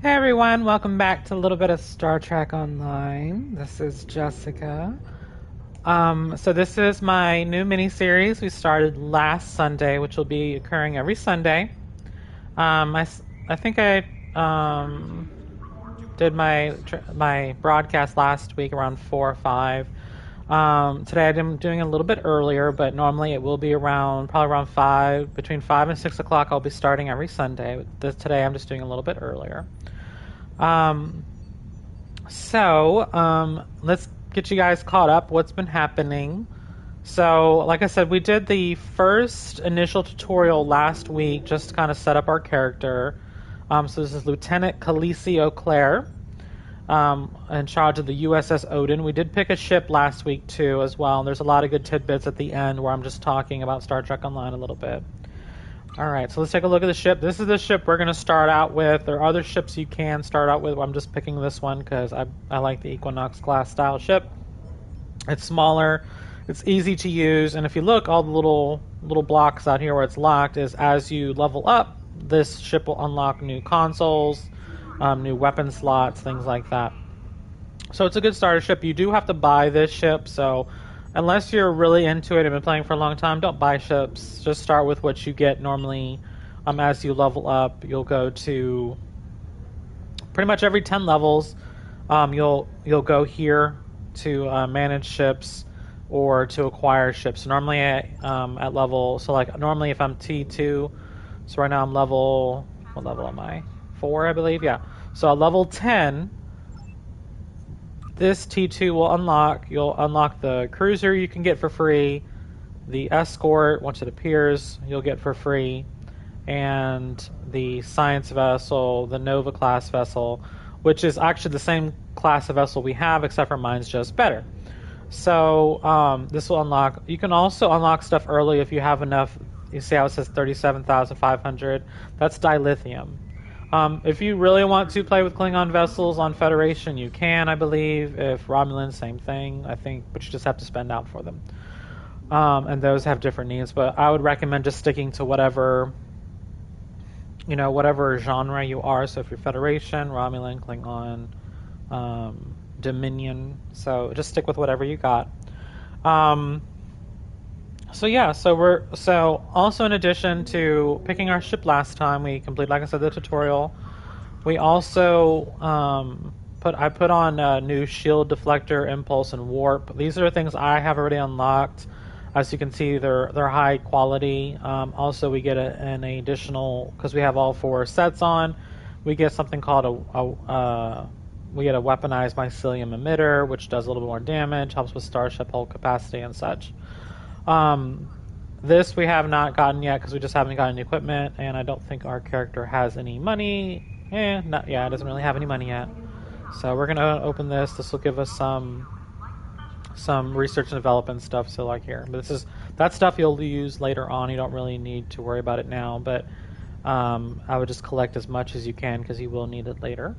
Hey everyone, welcome back to a little bit of Star Trek Online. This is Jessica. So this is my new mini series we started last Sunday, which will be occurring every Sunday. I think I did my broadcast last week around 4 or 5. Today I'm doing it a little bit earlier, but normally it will be probably around 5, between 5 and 6 o'clock. I'll be starting every Sunday. Today I'm just doing a little bit earlier. Um, let's get you guys caught up. What's been happening? So, like I said, we did the first initial tutorial last week just to kind of set up our character. So this is Lieutenant Khaleesi O'Clair, in charge of the USS Odin. We did pick a ship last week too, as well. And there's a lot of good tidbits at the end where I'm just talking about Star Trek Online a little bit. All right, so let's take a look at the ship. This is the ship we're going to start out with. There are other ships you can start out with. I'm just picking this one because I like the Equinox class style ship. It's smaller, it's easy to use, and if you look, all the little blocks out here where it's locked is as you level up, this ship will unlock new consoles, new weapon slots, things like that. So it's a good starter ship. You do have to buy this ship, so unless you're really into it and been playing for a long time, don't buy ships. Just start with what you get normally. As you level up, you'll go to pretty much every 10 levels. You'll go here to manage ships or to acquire ships. Normally at level, so like normally if I'm T2, so right now I'm level, what level am I? 4, I believe, yeah. So at level 10, this T2 will unlock. You'll unlock the cruiser you can get for free, the escort, once it appears, you'll get for free, and the science vessel, the Nova class vessel, which is actually the same class of vessel we have, except for mine's just better. So this will unlock. You can also unlock stuff early if you have enough. You see how it says 37,500? That's dilithium. If you really want to play with Klingon vessels on Federation, you can, I believe. If Romulan, same thing, I think, but you just have to spend out for them. And those have different needs, but I would recommend just sticking to whatever genre you are. So if you're Federation, Romulan, Klingon, Dominion, so just stick with whatever you got. So also in addition to picking our ship last time, we completed, like I said, the tutorial. We also I put on a new shield deflector, impulse, and warp. These are things I have already unlocked. As you can see, they're high quality. Also, we get an additional, because we have all 4 sets on. We get something called we get a weaponized mycelium emitter, which does a little bit more damage, helps with starship hull capacity and such. This we have not gotten yet because we just haven't gotten any equipment, and I don't think our character has any money. It doesn't really have any money yet. So we're gonna open this. This will give us some research and development stuff. So like here, but that stuff you'll use later on. You don't really need to worry about it now, but I would just collect as much as you can because you will need it later.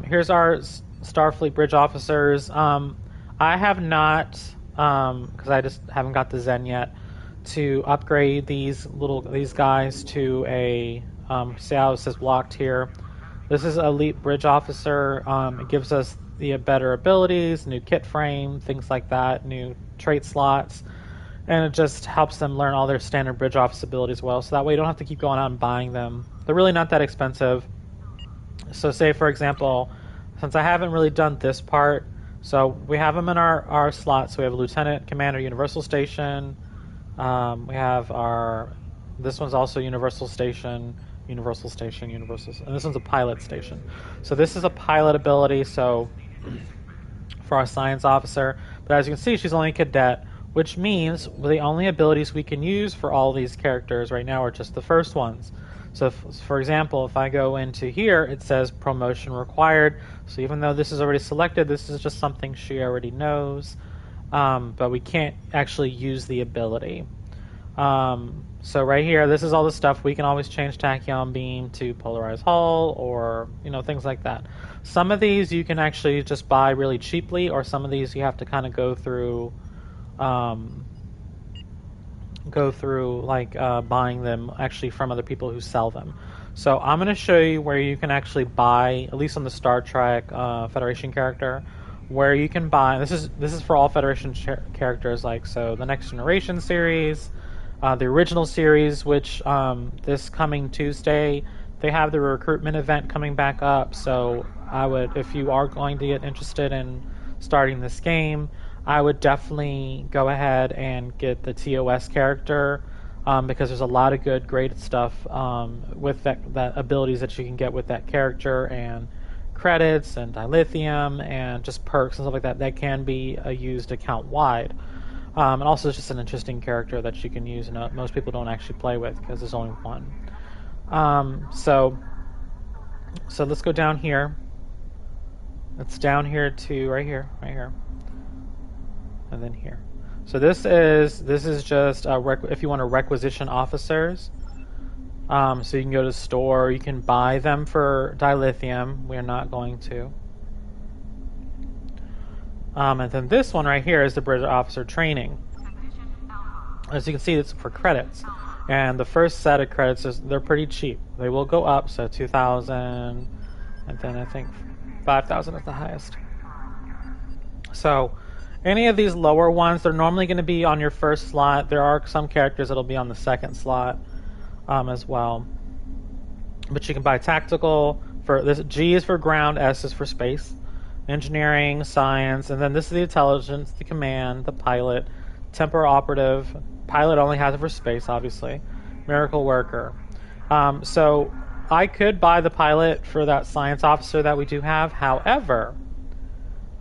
Here's our Starfleet bridge officers. I have not, because I just haven't got the Zen yet, to upgrade these guys to a, see how it says locked here. This is elite bridge officer. It gives us the better abilities, new kit frame, things like that, new trait slots, and it just helps them learn all their standard bridge office abilities well. So that way you don't have to keep going out and buying them. They're really not that expensive. So say, for example, since I haven't really done this part, so we have them in our slots. So we have Lieutenant Commander Universal Station. We have this one's also Universal Station, and this one's a pilot station. So this is a pilot ability, so for our science officer. But as you can see, she's only a cadet, which means the only abilities we can use for all these characters right now are just the first ones. So, for example, if I go into here, it says promotion required. So even though this is already selected, this is just something she already knows. But we can't actually use the ability. So right here, this is all the stuff. We can always change tachyon beam to polarized hull or, things like that. Some of these you can actually just buy really cheaply, or some of these you have to kind of go through go through like buying them actually from other people who sell them. So I'm going to show you where you can actually buy, at least on the Star Trek Federation character, where you can buy. This is for all Federation characters, like so the Next Generation series, the original series, which this coming Tuesday they have the recruitment event coming back up. So I would, if you are going to get interested in starting this game, I would definitely go ahead and get the TOS character. Because there's a lot of good, great stuff with that abilities that you can get with that character, and credits and dilithium and just perks and stuff like that that can be used account wide. And also it's just an interesting character that you can use and most people don't actually play with because there's only one. So let's go down here. It's down here to right here, and then here. So this is just if you want to requisition officers. So you can go to the store. You can buy them for dilithium. We're not going to. And then this one right here is the Bridge Officer Training. As you can see, it's for credits. And the first set of credits they're pretty cheap. They will go up, so 2,000, and then I think 5,000 is the highest. So any of these lower ones, they're normally going to be on your first slot. There are some characters that'll be on the second slot as well. But you can buy tactical. For this, G is for ground, S is for space, engineering, science, and then this is the intelligence, the command, the pilot, temporal operative. Pilot only has it for space, obviously. Miracle worker. So I could buy the pilot for that science officer that we do have. However,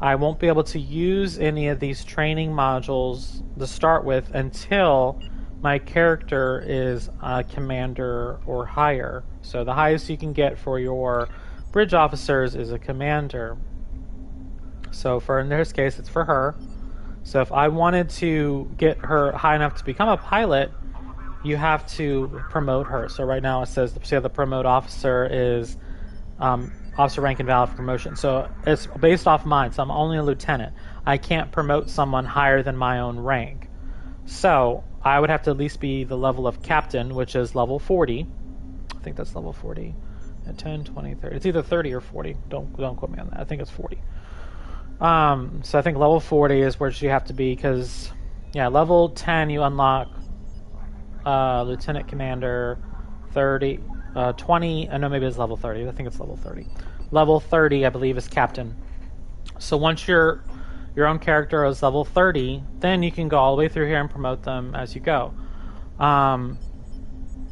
I won't be able to use any of these training modules to start with until my character is a commander or higher. So the highest you can get for your bridge officers is a commander. So for in this case, it's for her. So if I wanted to get her high enough to become a pilot, you have to promote her. So right now it says the promote officer is officer rank invalid for promotion. So it's based off mine, so I'm only a lieutenant. I can't promote someone higher than my own rank. So I would have to at least be the level of captain, which is level 40. I think that's level 40. At 10, 20, 30. It's either 30 or 40. Don't quote me on that. I think it's 40. So I think level 40 is where you have to be, because level 10 you unlock lieutenant commander, 30, 20, I know maybe it's level 30. I think it's level 30. Level 30, I believe, is captain. So once your own character is level 30, then you can go all the way through here and promote them as you go. And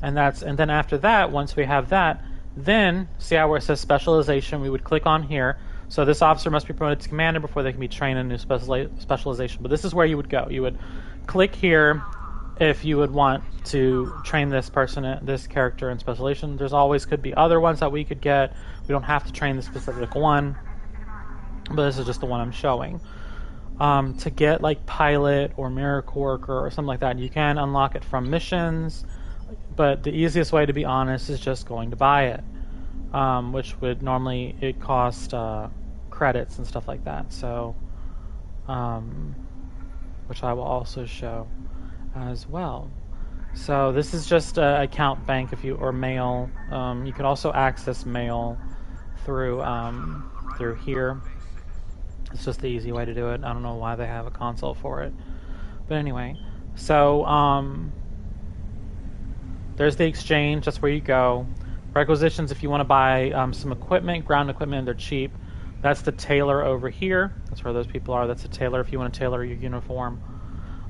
then after that, once we have that, then see how where it says specialization, we would click on here. So this officer must be promoted to commander before they can be trained in a new specialization. But this is where you would go. You would click here if you would want to train this person, this character in specialization. There's always could be other ones that we could get. We don't have to train the specific one, but this is just the one I'm showing. To get like pilot or miracle worker or something like that, you can unlock it from missions, but the easiest way, to be honest, is just going to buy it, which would normally it cost credits and stuff like that. So, which I will also show as well. So this is just account bank or mail. You can also access mail through here. It's just the easy way to do it. I don't know why they have a console for it, but anyway. So there's the exchange. That's where you go. Requisitions, if you want to buy some equipment, ground equipment, they're cheap. That's the tailor over here. That's where those people are. That's the tailor if you want to tailor your uniform.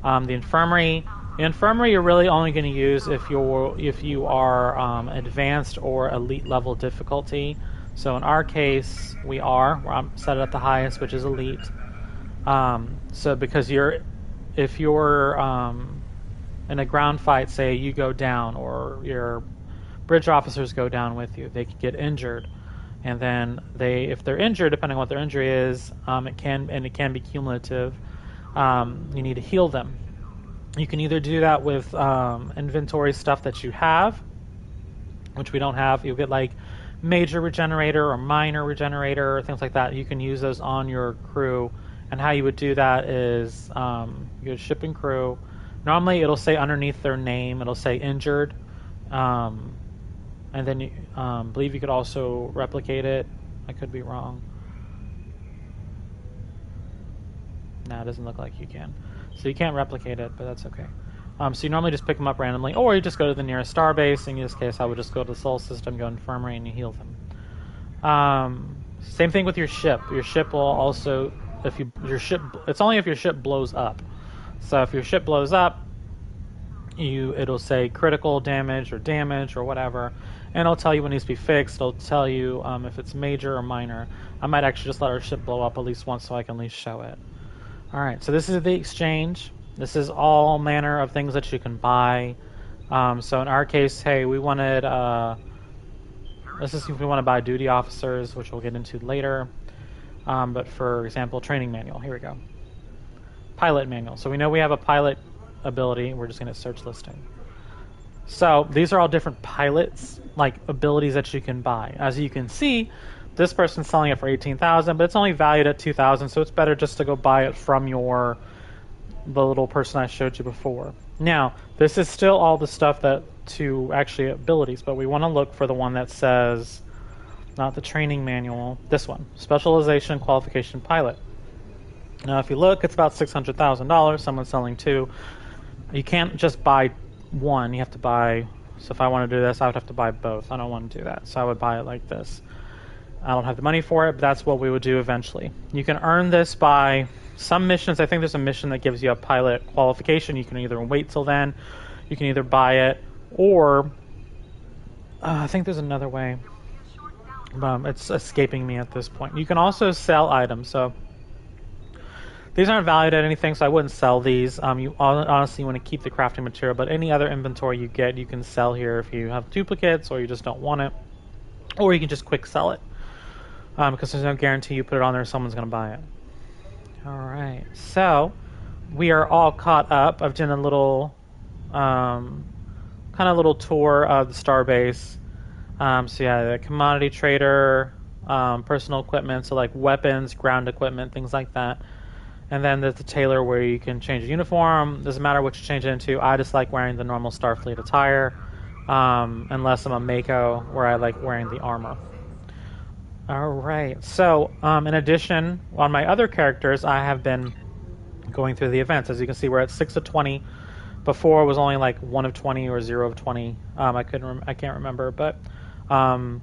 The infirmary. The infirmary you're really only going to use if you are advanced or elite level difficulty. So in our case, I'm set it at the highest, which is elite. So because if you're in a ground fight, say you go down or your bridge officers go down with you, they could get injured, and then if they're injured, depending on what their injury is, it can be cumulative. You need to heal them. You can either do that with inventory stuff that you have, which we don't have. You'll get like major regenerator or minor regenerator or things like that. You can use those on your crew, and how you would do that is you go to ship and crew, Normally, it'll say underneath their name, it'll say injured, and then you believe you could also replicate it. I could be wrong. No, it doesn't look like you can. So you can't replicate it, but that's okay. So you normally just pick them up randomly, or you just go to the nearest star base. In this case, I would just go to the Sol system, go infirmary, and you heal them. Same thing with your ship. Your ship will also, it's only if your ship blows up. So if your ship blows up, it'll say critical damage or whatever, and it'll tell you what needs to be fixed. It'll tell you if it's major or minor. I might actually just let our ship blow up at least once so I can at least show it. Alright, so this is the exchange. This is all manner of things that you can buy. So in our case, hey, we wanted, let's just see if we want to buy duty officers, which we'll get into later. But for example, training manual, here we go. Pilot manual. So we know we have a pilot ability. We're just going to search listing. So these are all different pilots, like abilities that you can buy. As you can see, this person's selling it for $18,000, but it's only valued at $2,000, so it's better just to go buy it from the little person I showed you before. Now, this is still all the stuff that to actually abilities, but we want to look for the one that says, not the training manual, this one, specialization qualification pilot. Now, if you look, it's about $600,000. Someone's selling two. You can't just buy one. You have to buy. So if I want to do this, I would have to buy both. I don't want to do that, so I would buy it like this. I don't have the money for it, but that's what we would do eventually. You can earn this by some missions. I think there's a mission that gives you a pilot qualification. You can either wait till then, you can either buy it, or I think there's another way. It's escaping me at this point. You can also sell items. So these aren't valued at anything, so I wouldn't sell these. You honestly want to keep the crafting material, but any other inventory you get, you can sell here if you have duplicates or you just don't want it, or you can just quick sell it. Because there's no guarantee you put it on there, someone's going to buy it. Alright, so we are all caught up. I've done a little, kind of little tour of the starbase. So yeah, the commodity trader, personal equipment, so like weapons, ground equipment, things like that. And then there's the tailor where you can change your uniform. Doesn't matter what you change it into. I just like wearing the normal Starfleet attire, unless I'm a Mako, where I like wearing the armor. Alright, so in addition, on my other characters, I have been going through the events. As you can see, we're at 6 of 20. Before it was only like 1 of 20 or 0 of 20. I can't remember, but I'm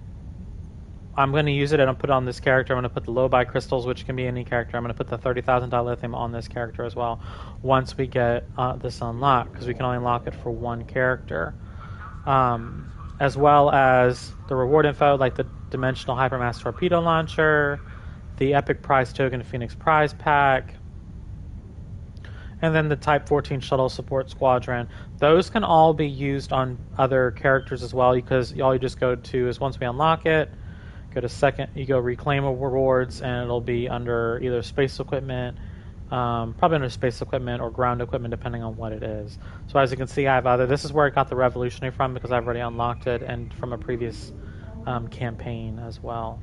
going to use it and I'll put it on this character. I'm going to put the low buy crystals, which can be any character. I'm going to put the $30,000 lithium on this character as well once we get this unlocked, because we can only unlock it for one character. As well as the reward info, like the Dimensional Hypermass Torpedo Launcher, the Epic Prize Token Phoenix Prize Pack, and then the Type 14 Shuttle Support Squadron. Those can all be used on other characters as well, because all you just go to is, once we unlock it, go to second, you go reclaim rewards, and it'll be under either space equipment, probably under space equipment or ground equipment, depending on what it is. So as you can see, I have this is where I got the Revolutionary from, because I've already unlocked it, and from a previous campaign as well.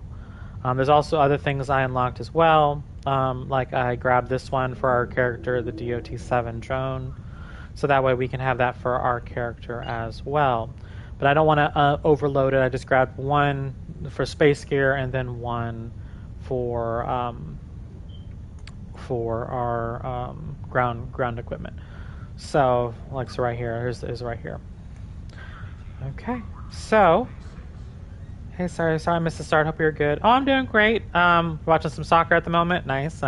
There's also other things I unlocked as well, like I grabbed this one for our character, the DOT-7 drone, so that way we can have that for our character as well. But I don't want to overload it. I just grabbed one for space gear and then one for our ground equipment. So, like, so right here, here's right here. Okay, so, hey, sorry, I missed the start. Hope you're good. Oh, I'm doing great. Watching some soccer at the moment. Nice.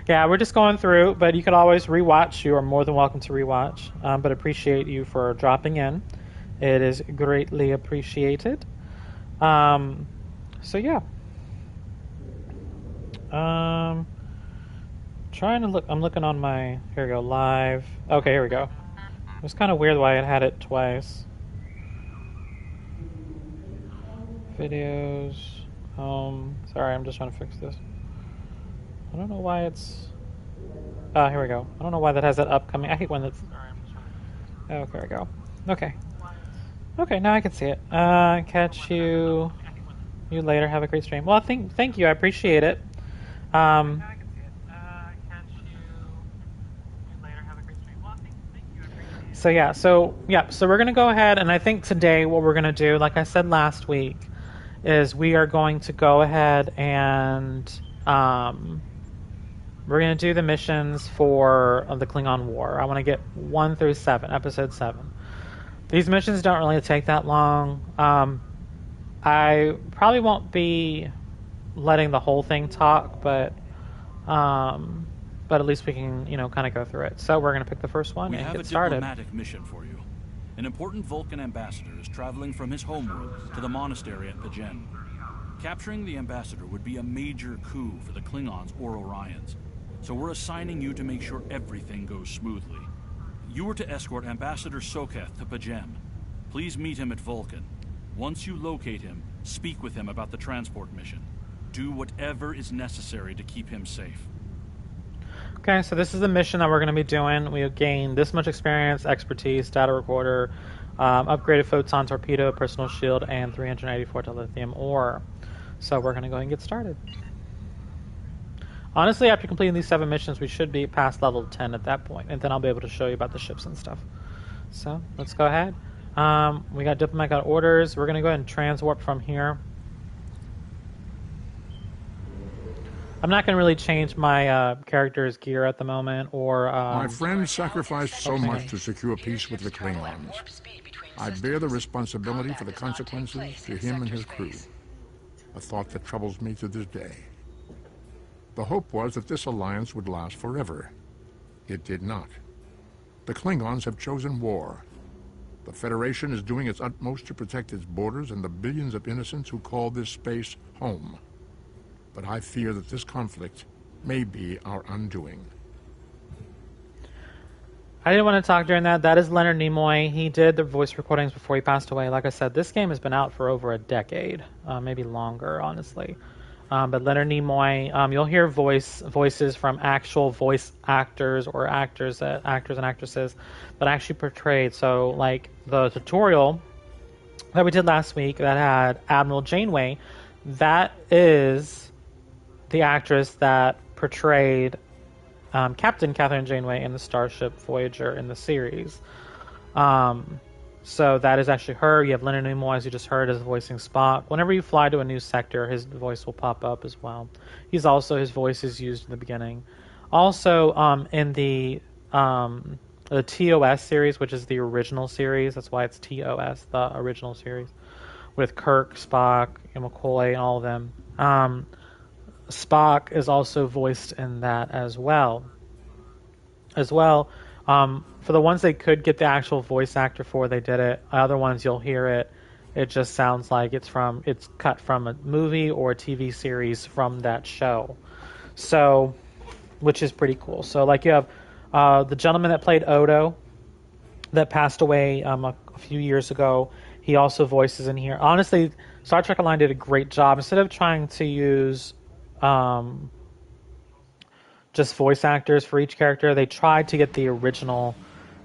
Yeah, we're just going through, but you could always rewatch. You are more than welcome to rewatch. But appreciate you for dropping in. It is greatly appreciated. So yeah. Trying to look. I'm looking on my. Here we go. Live. Okay, here we go. It was kind of weird why I had it twice. Videos. Sorry, I'm just trying to fix this. I don't know why it's. Here we go. I don't know why that has that upcoming. I hate when that's. Oh, there we go. Okay. Okay, now I can see it. Catch you later. Have a great stream. Well, thank you. I appreciate it. So so we're gonna go ahead, and I think today what we're gonna do, like I said last week, is we are going to go ahead and we're gonna do the missions for the Klingon War. I want to get 1 through 7, episode 7. These missions don't really take that long. I probably won't be letting the whole thing talk, but at least we can, kind of go through it. So we're going to pick the first one and get started. We have a diplomatic mission for you. An important Vulcan ambassador is traveling from his homeworld to the monastery at P'Jem. Capturing the ambassador would be a major coup for the Klingons or Orions, so we're assigning you to make sure everything goes smoothly. You are to escort Ambassador Soketh to P'Jem. Please meet him at Vulcan. Once you locate him, speak with him about the transport mission. Do whatever is necessary to keep him safe. Okay, so this is the mission that we're going to be doing. We'll gain this much experience, expertise, data recorder, upgraded photon torpedo, personal shield, and 384 dilithium ore. So we're going to go ahead and get started. Honestly, after completing these 7 missions, we should be past level 10 at that point, and then I'll be able to show you about the ships and stuff. So let's go ahead. We got diplomatic orders. We're going to go ahead and transwarp from here. I'm not going to really change my character's gear at the moment, or... My friend sacrificed so much to secure peace with the Klingons. I bear the responsibility for the consequences to him and his crew. A thought that troubles me to this day. The hope was that this alliance would last forever. It did not. The Klingons have chosen war. The Federation is doing its utmost to protect its borders and the billions of innocents who call this space home. But I fear that this conflict may be our undoing. I didn't want to talk during that. That is Leonard Nimoy. He did the voice recordings before he passed away. Like I said, this game has been out for over a decade, maybe longer, honestly. But Leonard Nimoy, you'll hear voices from actual voice actors or actors and actresses that actually portrayed. So, like the tutorial that we did last week that had Admiral Janeway, that is the actress that portrayed Captain Catherine Janeway in the Starship Voyager in the series. So that is actually her. You have Leonard Nimoy, as you just heard, as voicing Spock. Whenever you fly to a new sector, his voice will pop up as well. His voice is used in the beginning. Also, in the TOS series, which is the original series, that's why it's TOS, the original series, with Kirk, Spock, and McCoy, and all of them. Spock is also voiced in that as well. For the ones they could get the actual voice actor for, they did it. Other ones, you'll hear it. It just sounds like it's cut from a movie or a TV series from that show. So, which is pretty cool. So, like, you have the gentleman that played Odo that passed away a few years ago. He also voices in here. Honestly, Star Trek Online did a great job. Instead of trying to use just voice actors for each character, they tried to get the original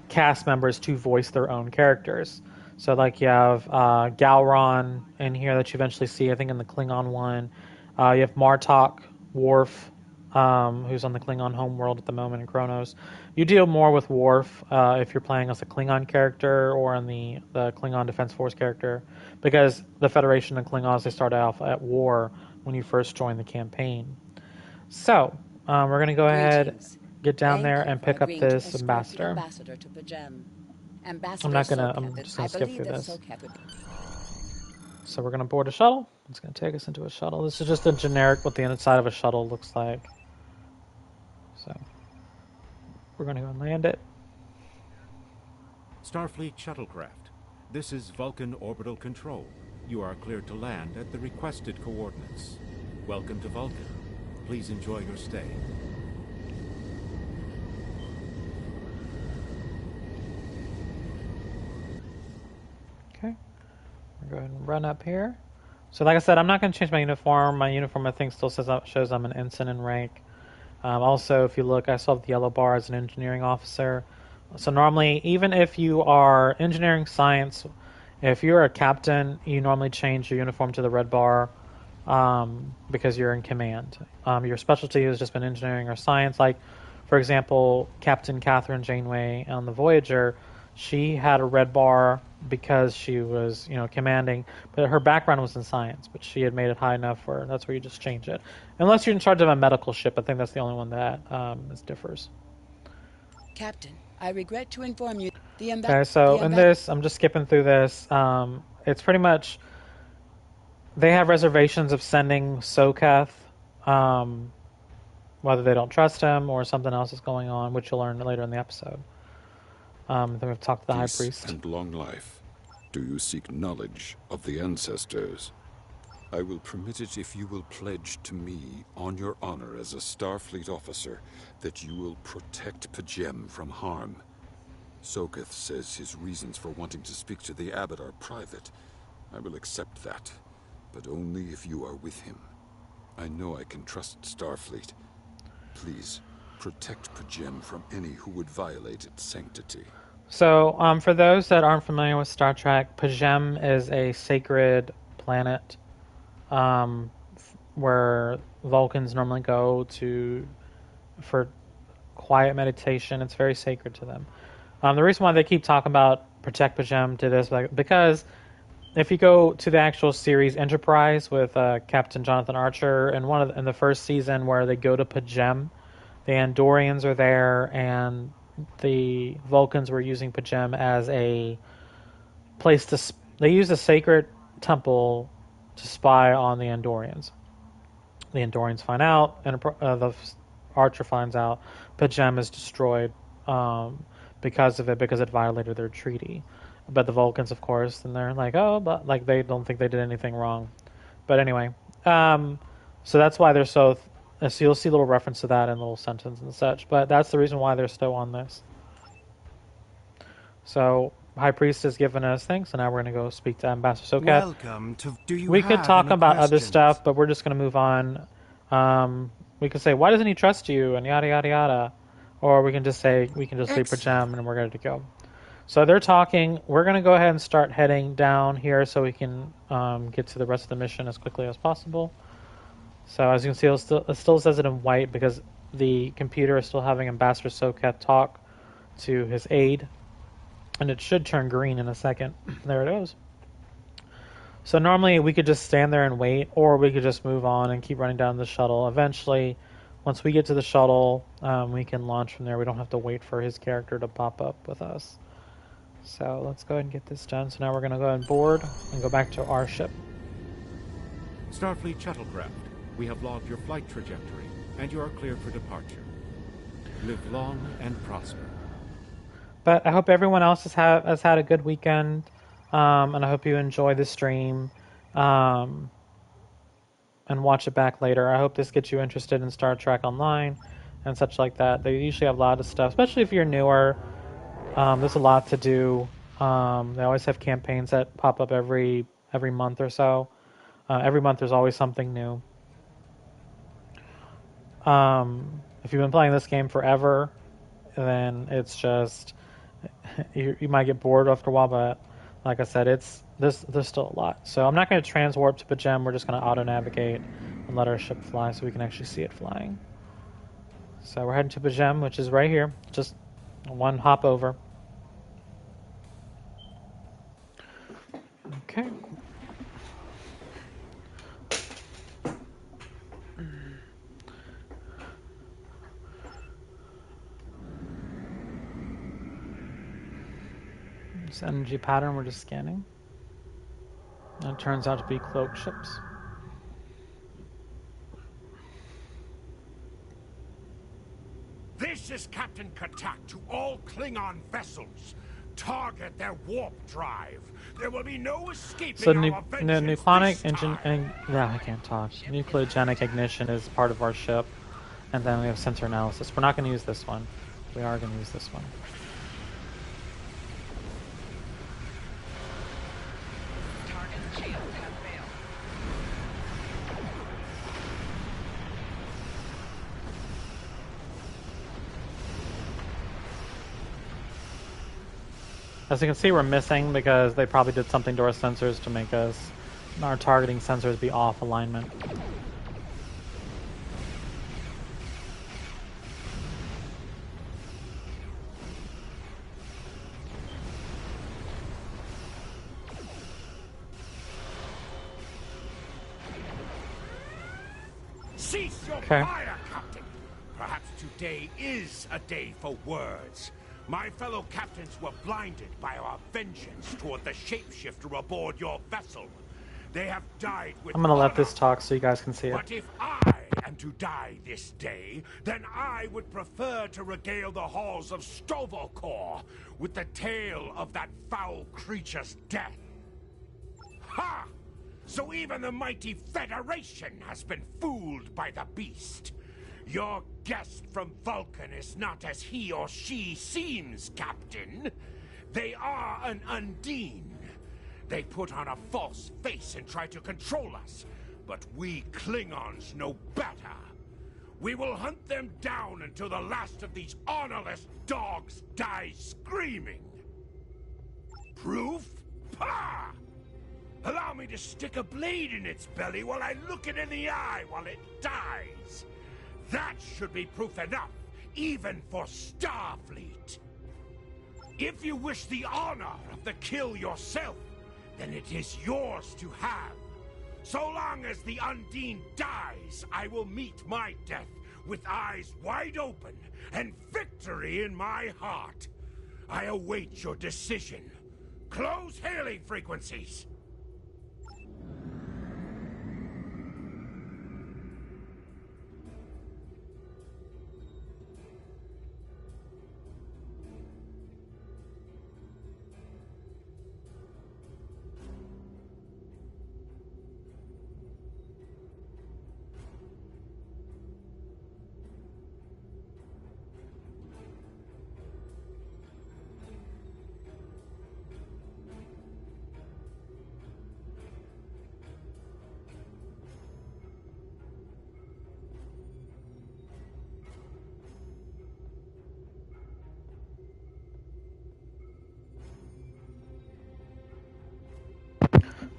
cast members to voice their own characters. So, like, you have Gowron in here that you eventually see, I think, in the Klingon one. You have Martok, Worf, who's on the Klingon homeworld at the moment in Kronos. You deal more with Worf if you're playing as a Klingon character or in the Klingon Defense Force character, because the Federation and Klingons, they start off at war when you first join the campaign. So, we're going to go ahead, get down there, and pick up this ambassador. I'm just going to skip through this. So we're going to board a shuttle. It's going to take us into a shuttle. This is just a generic what the inside of a shuttle looks like. So we're going to go and land it. Starfleet shuttlecraft. This is Vulcan Orbital Control. You are cleared to land at the requested coordinates. Welcome to Vulcan. Please enjoy your stay. Okay. We'll go ahead and run up here. So like I said, I'm not going to change my uniform. My uniform, I think, still shows I'm an ensign in rank. Also, if you look, I still have the yellow bar as an engineering officer. So normally, even if you are engineering science, if you're a captain, you normally change your uniform to the red bar because you're in command. Your specialty has just been engineering or science. Like, for example, Captain Catherine Janeway on the Voyager, She had a red bar because she was, commanding, but her background was in science, but she had made it high enough where that's where you just change it. Unless you're in charge of a medical ship, I think that's the only one that differs. Captain, I regret to inform you Okay, so in this, I'm just skipping through this. It's pretty much, they have reservations of sending Soketh, whether they don't trust him or something else is going on, which you'll learn later in the episode. Then we've talked to the High Priest. And long life. Do you seek knowledge of the ancestors? I will permit it if you will pledge to me, on your honor as a Starfleet officer, that you will protect P'Jem from harm. Soketh says his reasons for wanting to speak to the Abbot are private. I will accept that, but only if you are with him. I know I can trust Starfleet. Please, protect P'Jem from any who would violate its sanctity. So, for those that aren't familiar with Star Trek, P'Jem is a sacred planet where Vulcans normally go for quiet meditation. It's very sacred to them. The reason why they keep talking about protect P'Jem to this, because if you go to the actual series Enterprise with Captain Jonathan Archer, and in the first season where they go to P'Jem, the Andorians are there, and the Vulcans were using P'Jem as a place to. They use a sacred temple to spy on the Andorians. The Andorians find out, and the Archer finds out P'Jem is destroyed because it violated their treaty. But the Vulcans, of course, and they're like, oh, but they don't think they did anything wrong. But anyway, so that's why they're so. So you'll see a little reference to that in a little sentence and such. But that's the reason why they're still on this. So High Priest has given us things, so now we're going to go speak to Ambassador Soketh. Welcome to. We could talk about other stuff, but we're just going to move on. We could say, why doesn't he trust you, and yada yada yada, or we can just say leave P'Jem and we're ready to go. So they're talking. We're going to go ahead and start heading down here so we can get to the rest of the mission as quickly as possible. So as you can see, it still says it in white because the computer is still having Ambassador Soketh talk to his aide, and it should turn green in a second. There it goes. So normally we could just stand there and wait, or we could just move on and keep running down the shuttle. Eventually, once we get to the shuttle, we can launch from there. We don't have to wait for his character to pop up with us. So let's go ahead and get this done. So now we're going to go ahead and board and go back to our ship. Starfleet shuttlecraft, we have logged your flight trajectory, and you are cleared for departure. Live long and prosper. But I hope everyone else has had a good weekend, and I hope you enjoy the stream, and watch it back later. I hope this gets you interested in Star Trek Online and such like that. They usually have a lot of stuff, especially if you're newer. There's a lot to do. They always have campaigns that pop up every month or so. Every month there's always something new. If you've been playing this game forever, then it's just you might get bored after a while. But like I said, there's still a lot. So I'm not going to transwarp to P'Jem. We're just going to auto navigate and let our ship fly so we can actually see it flying. So we're heading to P'Jem, which is right here, just one hop over. Okay. This energy pattern we're just scanning. And it turns out to be cloaked ships. This is Captain Katak to all Klingon vessels. Target their warp drive. There will be no escaping So our vengeance nucleonic this engine time. I can't talk. Nucleogenic ignition is part of our ship, and then we have sensor analysis. We're not going to use this one. We are going to use this one. As you can see, we're missing because they probably did something to our sensors to make our targeting sensors be off alignment. Cease your Okay. fire, Captain! Perhaps today is a day for words. My fellow captains were blinded by our vengeance toward the shapeshifter aboard your vessel. They have died with I'm gonna let honor. this talk so you guys can see it. But if I am to die this day, then I would prefer to regale the halls of Sto-vo-kor with the tale of that foul creature's death. Ha! So even the mighty Federation has been fooled by the beast. Your guest from Vulcan is not as he or she seems, Captain. They are an Undine. They put on a false face and try to control us, but we Klingons know better. We will hunt them down until the last of these honorless dogs dies screaming. Proof? Pah! Allow me to stick a blade in its belly while I look it in the eye while it dies. That should be proof enough, even for Starfleet. If you wish the honor of the kill yourself, then it is yours to have. So long as the Undine dies, I will meet my death with eyes wide open and victory in my heart. I await your decision. Close hailing frequencies.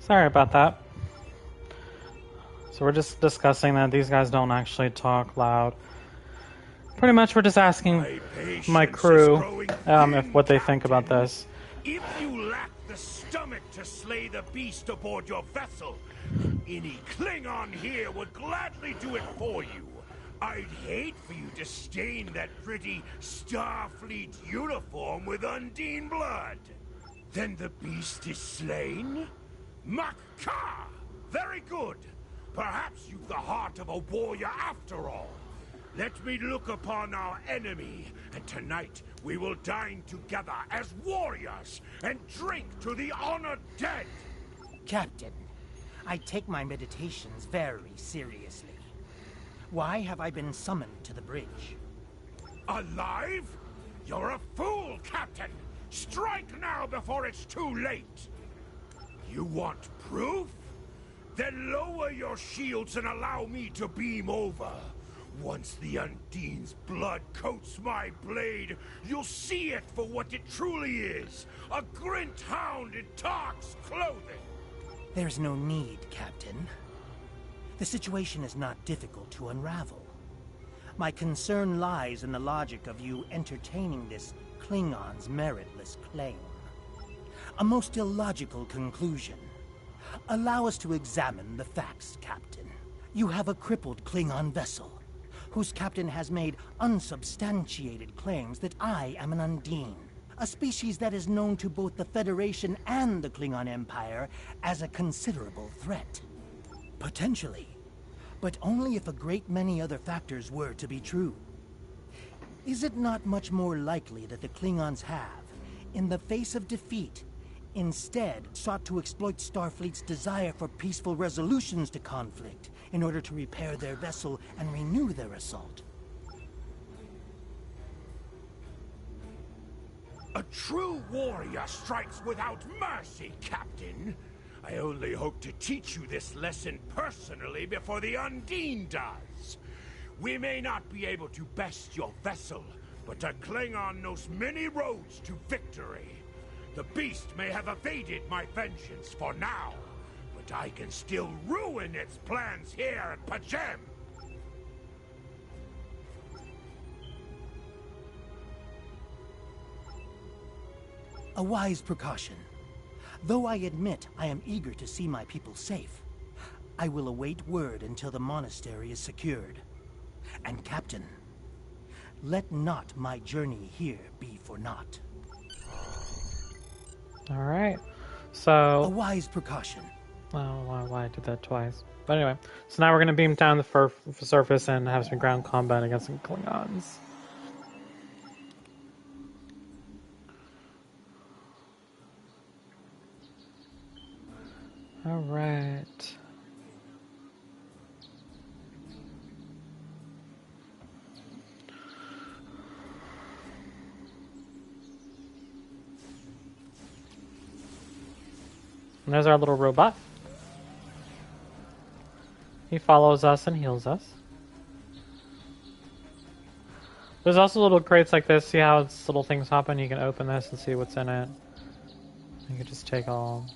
Sorry about that. So we're just discussing that these guys don't actually talk loud. Pretty much we're just asking my crew if what they think about this. If you lack the stomach to slay the beast aboard your vessel, any Klingon here would gladly do it for you. I'd hate for you to stain that pretty Starfleet uniform with Undine blood. Then the beast is slain? Makar! Very good. Perhaps you've the heart of a warrior after all. Let me look upon our enemy, and tonight we will dine together as warriors and drink to the honored dead. Captain, I take my meditations very seriously. Why have I been summoned to the bridge? Alive? You're a fool, Captain! Strike now before it's too late! You want proof? Then lower your shields and allow me to beam over. Once the Undine's blood coats my blade, you'll see it for what it truly is. A Grint hound in Tark's clothing. There's no need, Captain. The situation is not difficult to unravel. My concern lies in the logic of you entertaining this Klingon's meritless claim. A most illogical conclusion. Allow us to examine the facts, Captain. You have a crippled Klingon vessel, whose captain has made unsubstantiated claims that I am an Undine, a species that is known to both the Federation and the Klingon Empire as a considerable threat. Potentially, but only if a great many other factors were to be true. Is it not much more likely that the Klingons have, in the face of defeat, instead sought to exploit Starfleet's desire for peaceful resolutions to conflict in order to repair their vessel and renew their assault? A true warrior strikes without mercy, Captain. I only hope to teach you this lesson personally before the Undine does. We may not be able to best your vessel, but a Klingon knows many roads to victory. The beast may have evaded my vengeance for now, but I can still ruin its plans here at Pajem. A wise precaution. Though I admit I am eager to see my people safe, I will await word until the monastery is secured. And Captain, let not my journey here be for naught. Alright. A So... wise precaution. Oh, why I did that twice. But anyway, so now we're going to beam down the surface and have some ground combat against some Klingons. Alright. And there's our little robot. He follows us and heals us. There's also little crates like this. See how it's little things happen? You can open this and see what's in it. You can just take all.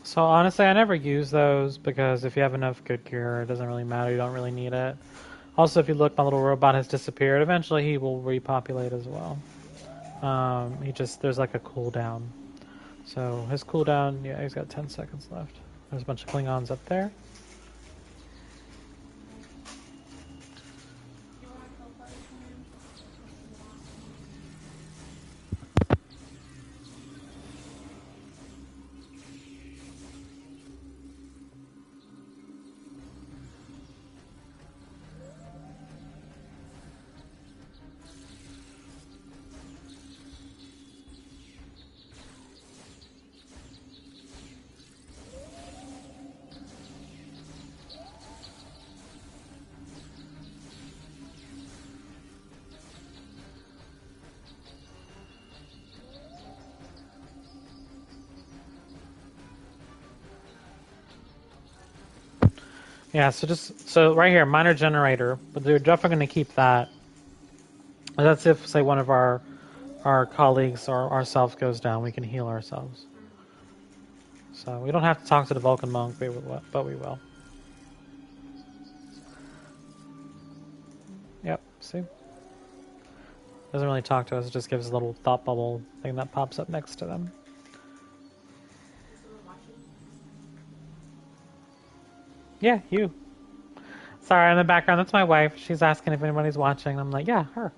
So honestly, I never use those because if you have enough good gear, it doesn't really matter. You don't really need it. Also, if you look, my little robot has disappeared. Eventually, he will repopulate as well. There's like a cooldown. So his cooldown, yeah, he's got 10 seconds left. There's a bunch of Klingons up there. Yeah, so right here, minor generator, but they're definitely going to keep that. That's if, say, one of our colleagues or ourselves goes down, we can heal ourselves. So we don't have to talk to the Vulcan monk, but we will. Yep, see? Doesn't really talk to us, it just gives a little thought bubble thing that pops up next to them. Yeah, you. Sorry, in the background, that's my wife. She's asking if anybody's watching. I'm like, yeah, her.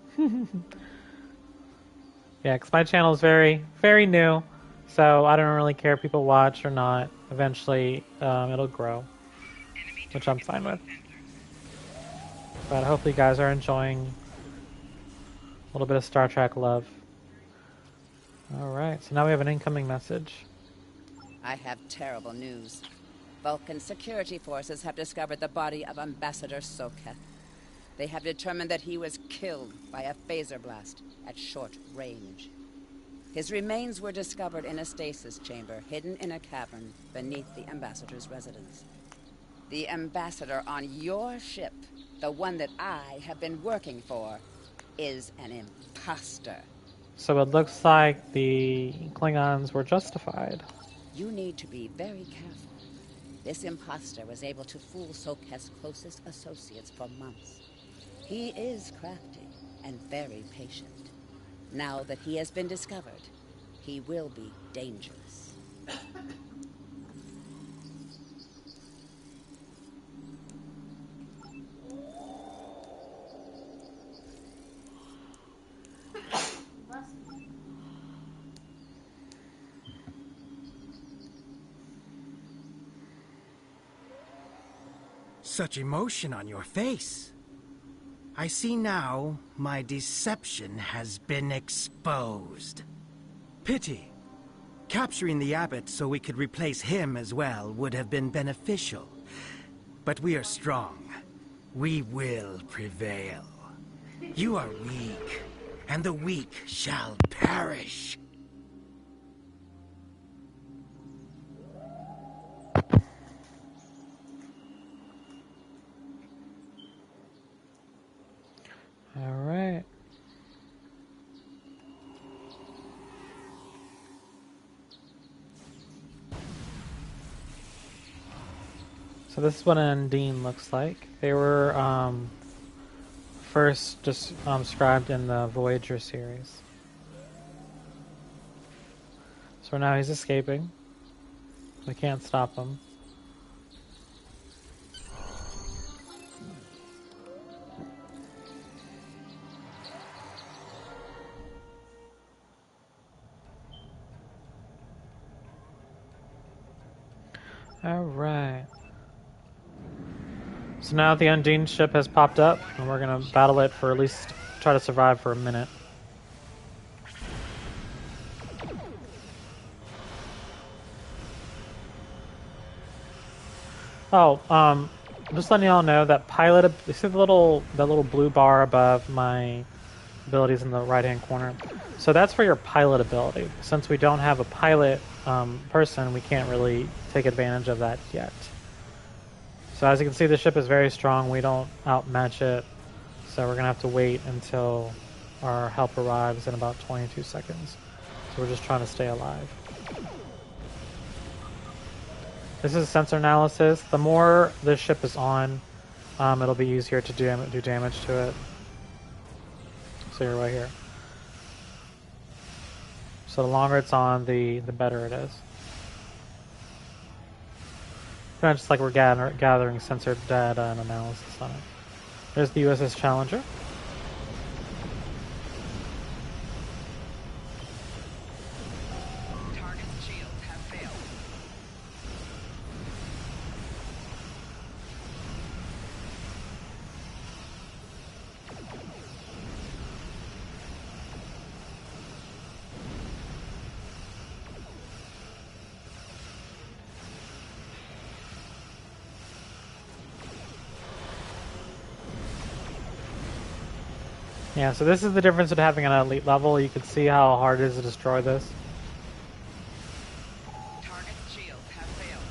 Yeah, because my channel is very, very new, so I don't really care if people watch or not. Eventually, it'll grow, which I'm fine with. But hopefully you guys are enjoying a little bit of Star Trek love. Alright, so now we have an incoming message. I have terrible news. Vulcan security forces have discovered the body of Ambassador Soketh. They have determined that he was killed by a phaser blast at short range. His remains were discovered in a stasis chamber hidden in a cavern beneath the Ambassador's residence. The Ambassador on your ship, the one that I have been working for, is an imposter. So it looks like the Klingons were justified. You need to be very careful. This imposter was able to fool Soketh's closest associates for months. He is crafty and very patient. Now that he has been discovered, he will be dangerous. Such emotion on your face. I see now my deception has been exposed. Pity. Capturing the abbot so we could replace him as well would have been beneficial. But we are strong. We will prevail. You are weak, and the weak shall perish. All right. So this is what an Undine looks like. They were first described in the Voyager series. So now he's escaping. We can't stop him. Alright. So now the Undine ship has popped up, and we're gonna battle it for at least try to survive for a minute. Oh, just letting y'all know that pilot. You see the little blue bar above my abilities in the right-hand corner. So that's for your pilot ability. Since we don't have a pilot person, we can't really take advantage of that yet. So as you can see, the ship is very strong. We don't outmatch it. So we're gonna have to wait until our help arrives in about 22 seconds. So we're just trying to stay alive. This is sensor analysis. The more this ship is on, it'll be easier to do damage to it. So you're right here. So the longer it's on, the better it is. Kind of just like we're gathering sensor data and analysis on it. There's the USS Challenger. Target's shields have failed. Yeah, so this is the difference of having an elite level. You can see how hard it is to destroy this. Target's shields have failed.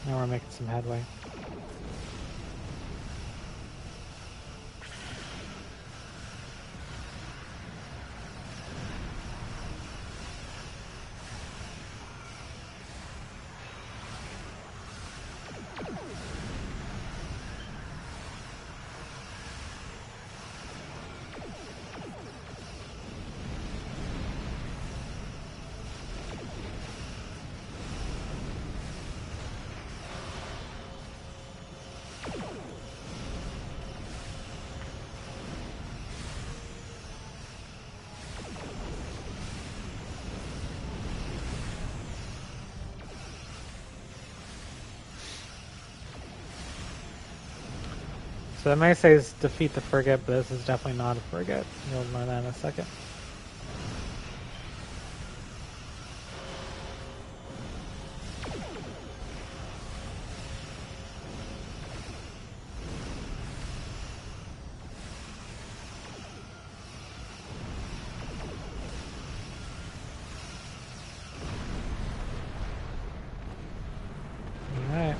Now we're making some headway. So that may say is defeat the frigate, but this is definitely not a frigate. You'll learn that in a second. Alright.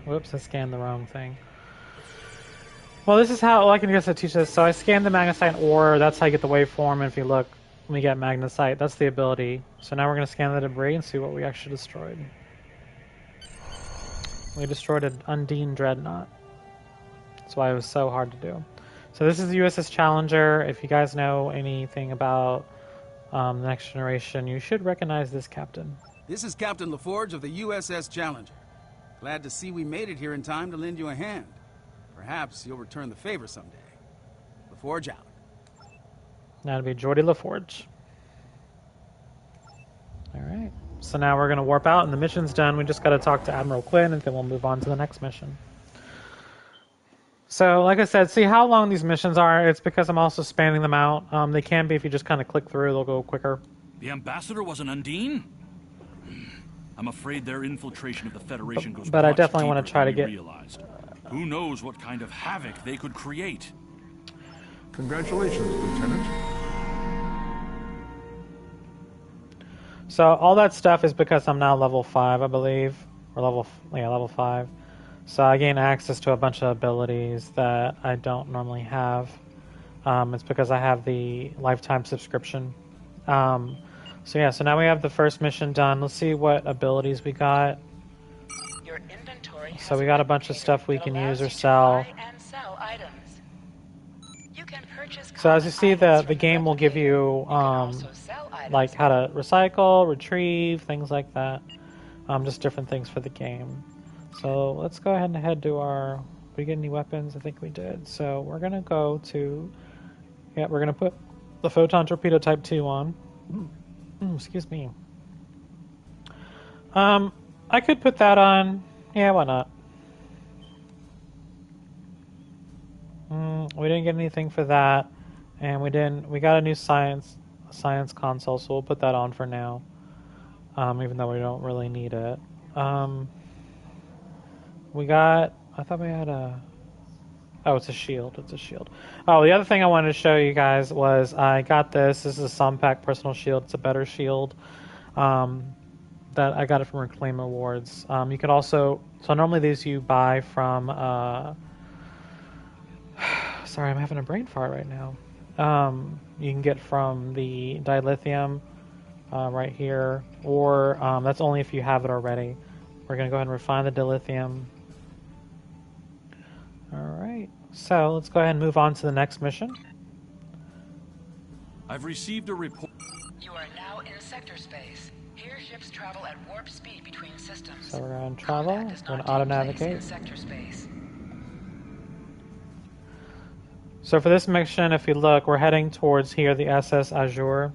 Whoops, I scanned the wrong thing. Well, this is how, I guess I teach this. So I scanned the magnesite ore, that's how you get the waveform, and if you look, we get magnesite, that's the ability. So now we're going to scan the debris and see what we actually destroyed. We destroyed an Undine Dreadnought. That's why it was so hard to do. So this is the USS Challenger. If you guys know anything about the Next Generation, you should recognize this captain. This is Captain LaForge of the USS Challenger. Glad to see we made it here in time to lend you a hand. Perhaps you'll return the favor someday. LaForge out. That'd be Geordi LaForge. Alright. So now we're going to warp out and the mission's done. We just got to talk to Admiral Quinn and then we'll move on to the next mission. So, like I said, see how long these missions are? It's because I'm also spanning them out. They can be, if you just kind of click through, they'll go quicker. The Ambassador was an Undine? I'm afraid their infiltration of the Federation goes but I much definitely want deeper to try to than we get... realized. Who knows what kind of havoc they could create? Congratulations, Lieutenant. So all that stuff is because I'm now level 5, I believe. Or level 5. So I gain access to a bunch of abilities that I don't normally have. It's because I have the lifetime subscription. So yeah, so now we have the first mission done. Let's see what abilities we got. Your inventory So we got a bunch of stuff we can use or sell. So as you see, the game will give you like how to recycle, retrieve, things like that. Just different things for the game. So let's go ahead and head to our... Did we get any weapons? I think we did. So we're going to go to... Yeah, we're going to put the Photon Torpedo Type 2 on. Excuse me. I could put that on. Yeah, why not? We didn't get anything for that. And we got a new science console, so we'll put that on for now. Even though we don't really need it. I thought we had a... Oh, it's a shield. It's a shield. Oh, the other thing I wanted to show you guys was I got this. This is a Sompac personal shield. It's a better shield. That I got it from Reclaim Awards. You could also... So normally these you buy from... Sorry, I'm having a brain fart right now. You can get from the dilithium right here. Or that's only if you have it already. We're going to go ahead and refine the dilithium. Alright, so let's go ahead and move on to the next mission. I've received a report. You are now in sector space. Here ships travel at warp speed between systems. So we're going to travel, we're going to auto-navigate. So for this mission, if you look, we're heading towards here, the SS Azure.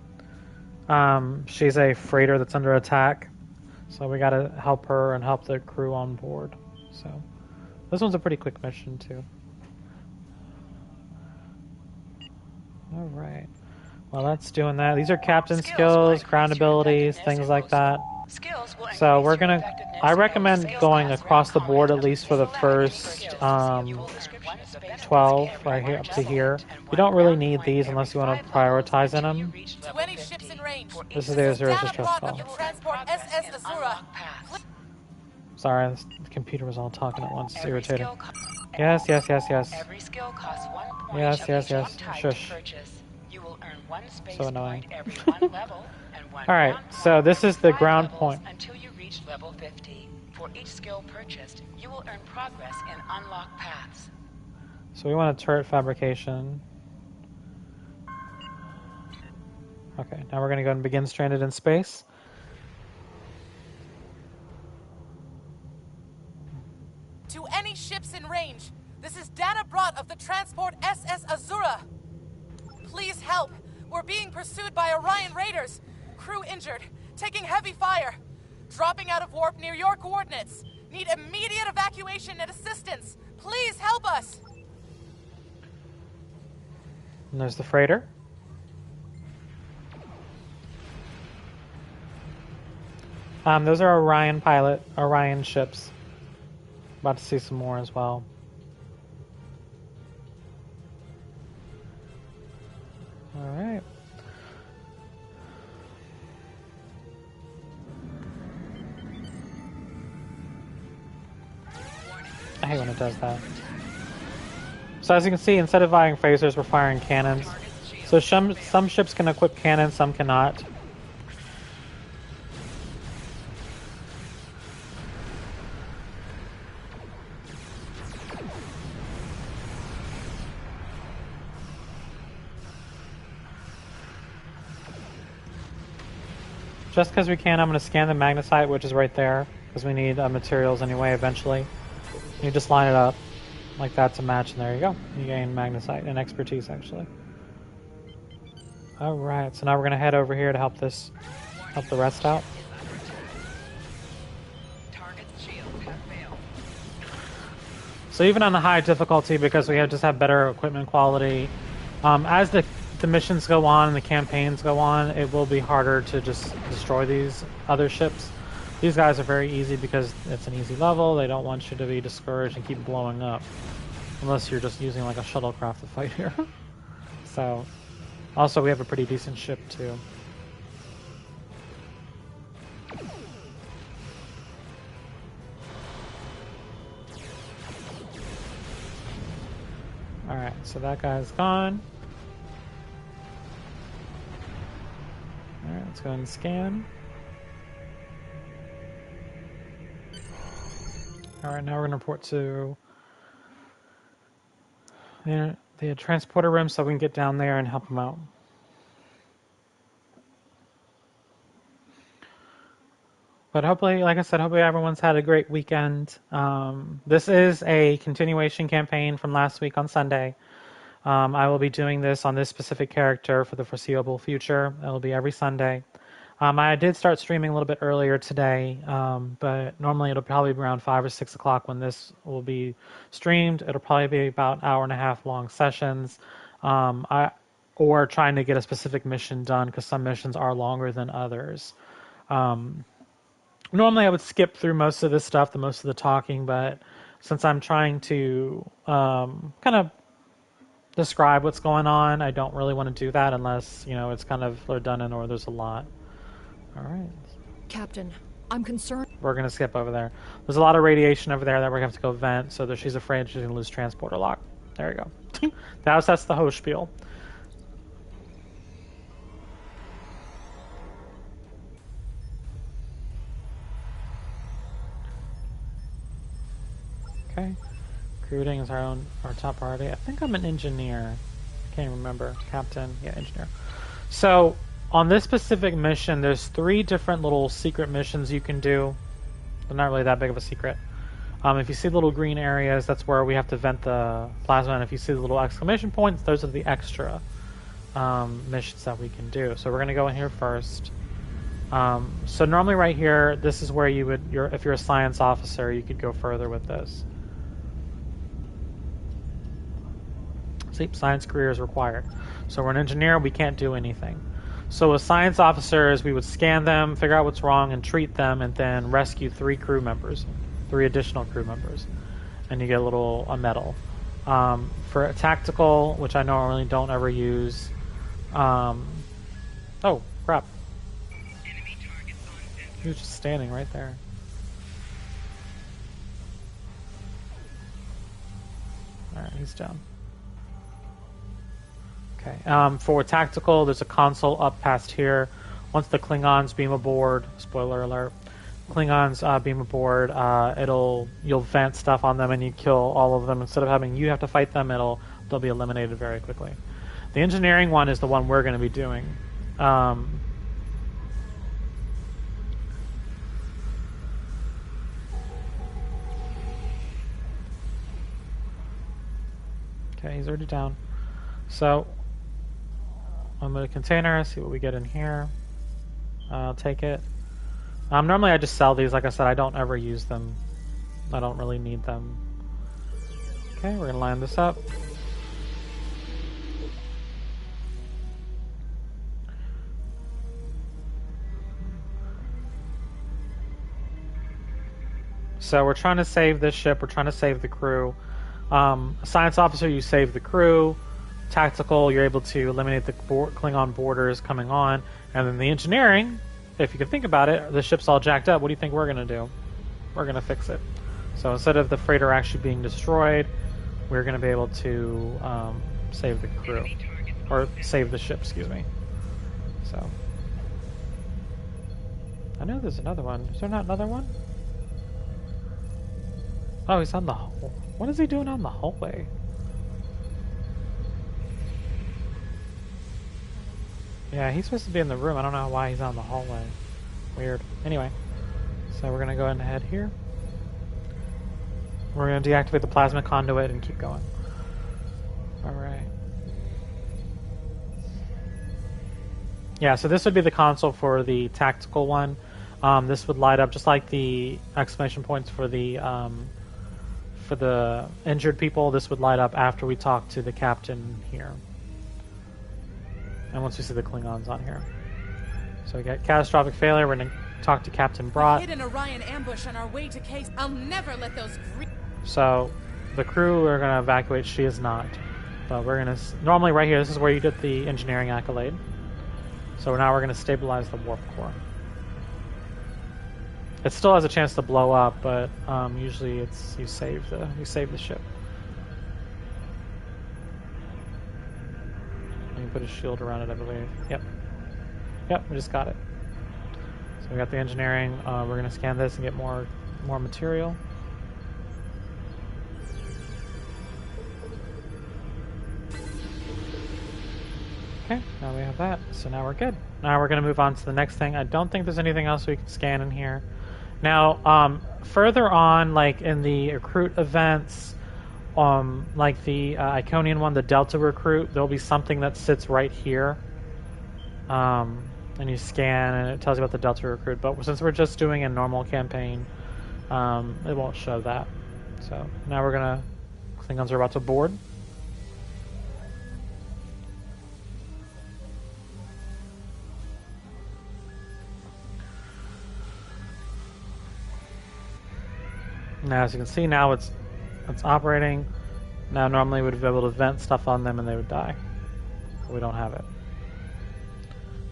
She's a freighter that's under attack. So we got to help her and help the crew on board. So this one's a pretty quick mission too. Alright. Well, that's doing that. These are captain skills, ground abilities, things like that. So we're gonna... I recommend going across the board at least for the first 12 right here up to here. You don't really need these unless you want to prioritize in them. This is the Azura Distress Call. Sorry, the computer was all talking at once. It's irritating. Yes, yes, yes, yes. Yes, yes, yes. Shush. So annoying. Alright, so this is the ground point. Until you reach level 50. For each skill purchased, you will earn progress in unlocked paths. So we want a turret fabrication. Okay, now we're going to go and begin Stranded in Space. To any ships in range, this is Dana Brott of the transport SS Azura. Please help. We're being pursued by Orion raiders. Crew injured, taking heavy fire. Dropping out of warp near your coordinates. Need immediate evacuation and assistance. Please help us. And there's the freighter. Those are Orion ships. About to see some more as well. Alright. I hate when it does that. So as you can see, instead of firing phasers, we're firing cannons. So some ships can equip cannons, some cannot. just because we can, I'm going to scan the magnesite, which is right there, because we need materials anyway eventually. You just line it up like that to match, and there you go. You gain magnesite and expertise, actually. Alright, so now we're going to head over here to help the rest out. So even on the high difficulty, because we just have better equipment quality, as the missions go on and the campaigns go on, it will be harder to just destroy these other ships. These guys are very easy because it's an easy level. They don't want you to be discouraged and keep blowing up. Unless you're just using like a shuttlecraft to fight here. So, also we have a pretty decent ship too. Alright, so that guy's gone. Alright, let's go ahead and scan. Alright, now we're going to report to the transporter room so we can get down there and help them out. But hopefully, like I said, hopefully everyone's had a great weekend. This is a continuation campaign from last week on Sunday. I will be doing this on this specific character for the foreseeable future. It will be every Sunday. I did start streaming a little bit earlier today, but normally it'll probably be around 5 or 6 o'clock when this will be streamed. It'll probably be about an hour and a half long sessions, or trying to get a specific mission done because some missions are longer than others. Normally I would skip through most of this stuff, most of the talking, but since I'm trying to kind of describe what's going on, I don't really want to do that unless, it's kind of redundant or there's a lot. All right. Captain, I'm concerned. We're going to skip over there. There's a lot of radiation over there that we're going to have to go vent, so that she's afraid she's going to lose transporter lock. There you go. That's the host spiel. Okay. Recruiting is our top priority. I think I'm an engineer. I can't remember. Captain. Yeah, engineer. So, on this specific mission, there's 3 different little secret missions you can do. They're not really that big of a secret. If you see the little green areas, that's where we have to vent the plasma, and if you see the little exclamation points, those are the extra missions that we can do. So we're going to go in here first. So normally right here, this is where you would, if you're a science officer, you could go further with this. See, science career is required. So we're an engineer, we can't do anything. So as science officers, we would scan them, figure out what's wrong, and treat them, and then rescue 3 additional crew members. And you get a medal. For a tactical, which I normally don't ever use... oh, crap. He was just standing right there. Alright, he's down. Okay, for tactical, there's a console up past here. Once the Klingons beam aboard, spoiler alert, Klingons beam aboard, you'll vent stuff on them and you kill all of them. Instead of having you have to fight them, they'll be eliminated very quickly. The engineering one is the one we're going to be doing. Okay, he's already down. So, I'm going to container, see what we get in here. I'll take it. Normally I just sell these. Like I said, I don't ever use them. I don't really need them. Okay, we're going to line this up. So we're trying to save this ship. We're trying to save the crew. Science officer, you save the crew. Tactical, you're able to eliminate the Klingon borders coming on. And then the engineering, if you can think about it, the ship's all jacked up. What do you think we're going to do? We're going to fix it. So instead of the freighter actually being destroyed, we're going to be able to save the crew. Or save the ship, excuse me. So. I know there's another one. Is there not another one? Oh, he's on the hole. What is he doing on the hallway? Yeah, he's supposed to be in the room. I don't know why he's on the hallway. Weird. Anyway, so we're gonna go ahead here. We're gonna deactivate the plasma conduit and keep going. Alright. Yeah, so this would be the console for the tactical one. This would light up just like the exclamation points for the injured people. This would light up after we talk to the captain here. And once we see the Klingons on here. So we got catastrophic failure. We're going to talk to Captain Brott. We hid an Orion ambush on our way to Case. I'll never let those. So the crew are going to evacuate. She is not. But we're going to... Normally right here, this is where you get the engineering accolade. So now we're going to stabilize the warp core. It still has a chance to blow up, but usually it's you save the ship. You put a shield around it, I believe. Yep, we just got it. So we got the engineering. We're going to scan this and get more material. Okay, now we have that. So now we're good. Now we're going to move on to the next thing. I don't think there's anything else we can scan in here. Now, further on, like in the recruit events, like the Iconian one, the Delta recruit, there'll be something that sits right here. And you scan and it tells you about the Delta recruit. But since we're just doing a normal campaign, it won't show that. So now we're going to... Klingons are about to board. Now, as you can see, now it's operating. Now, normally we would be able to vent stuff on them and they would die. But we don't have it.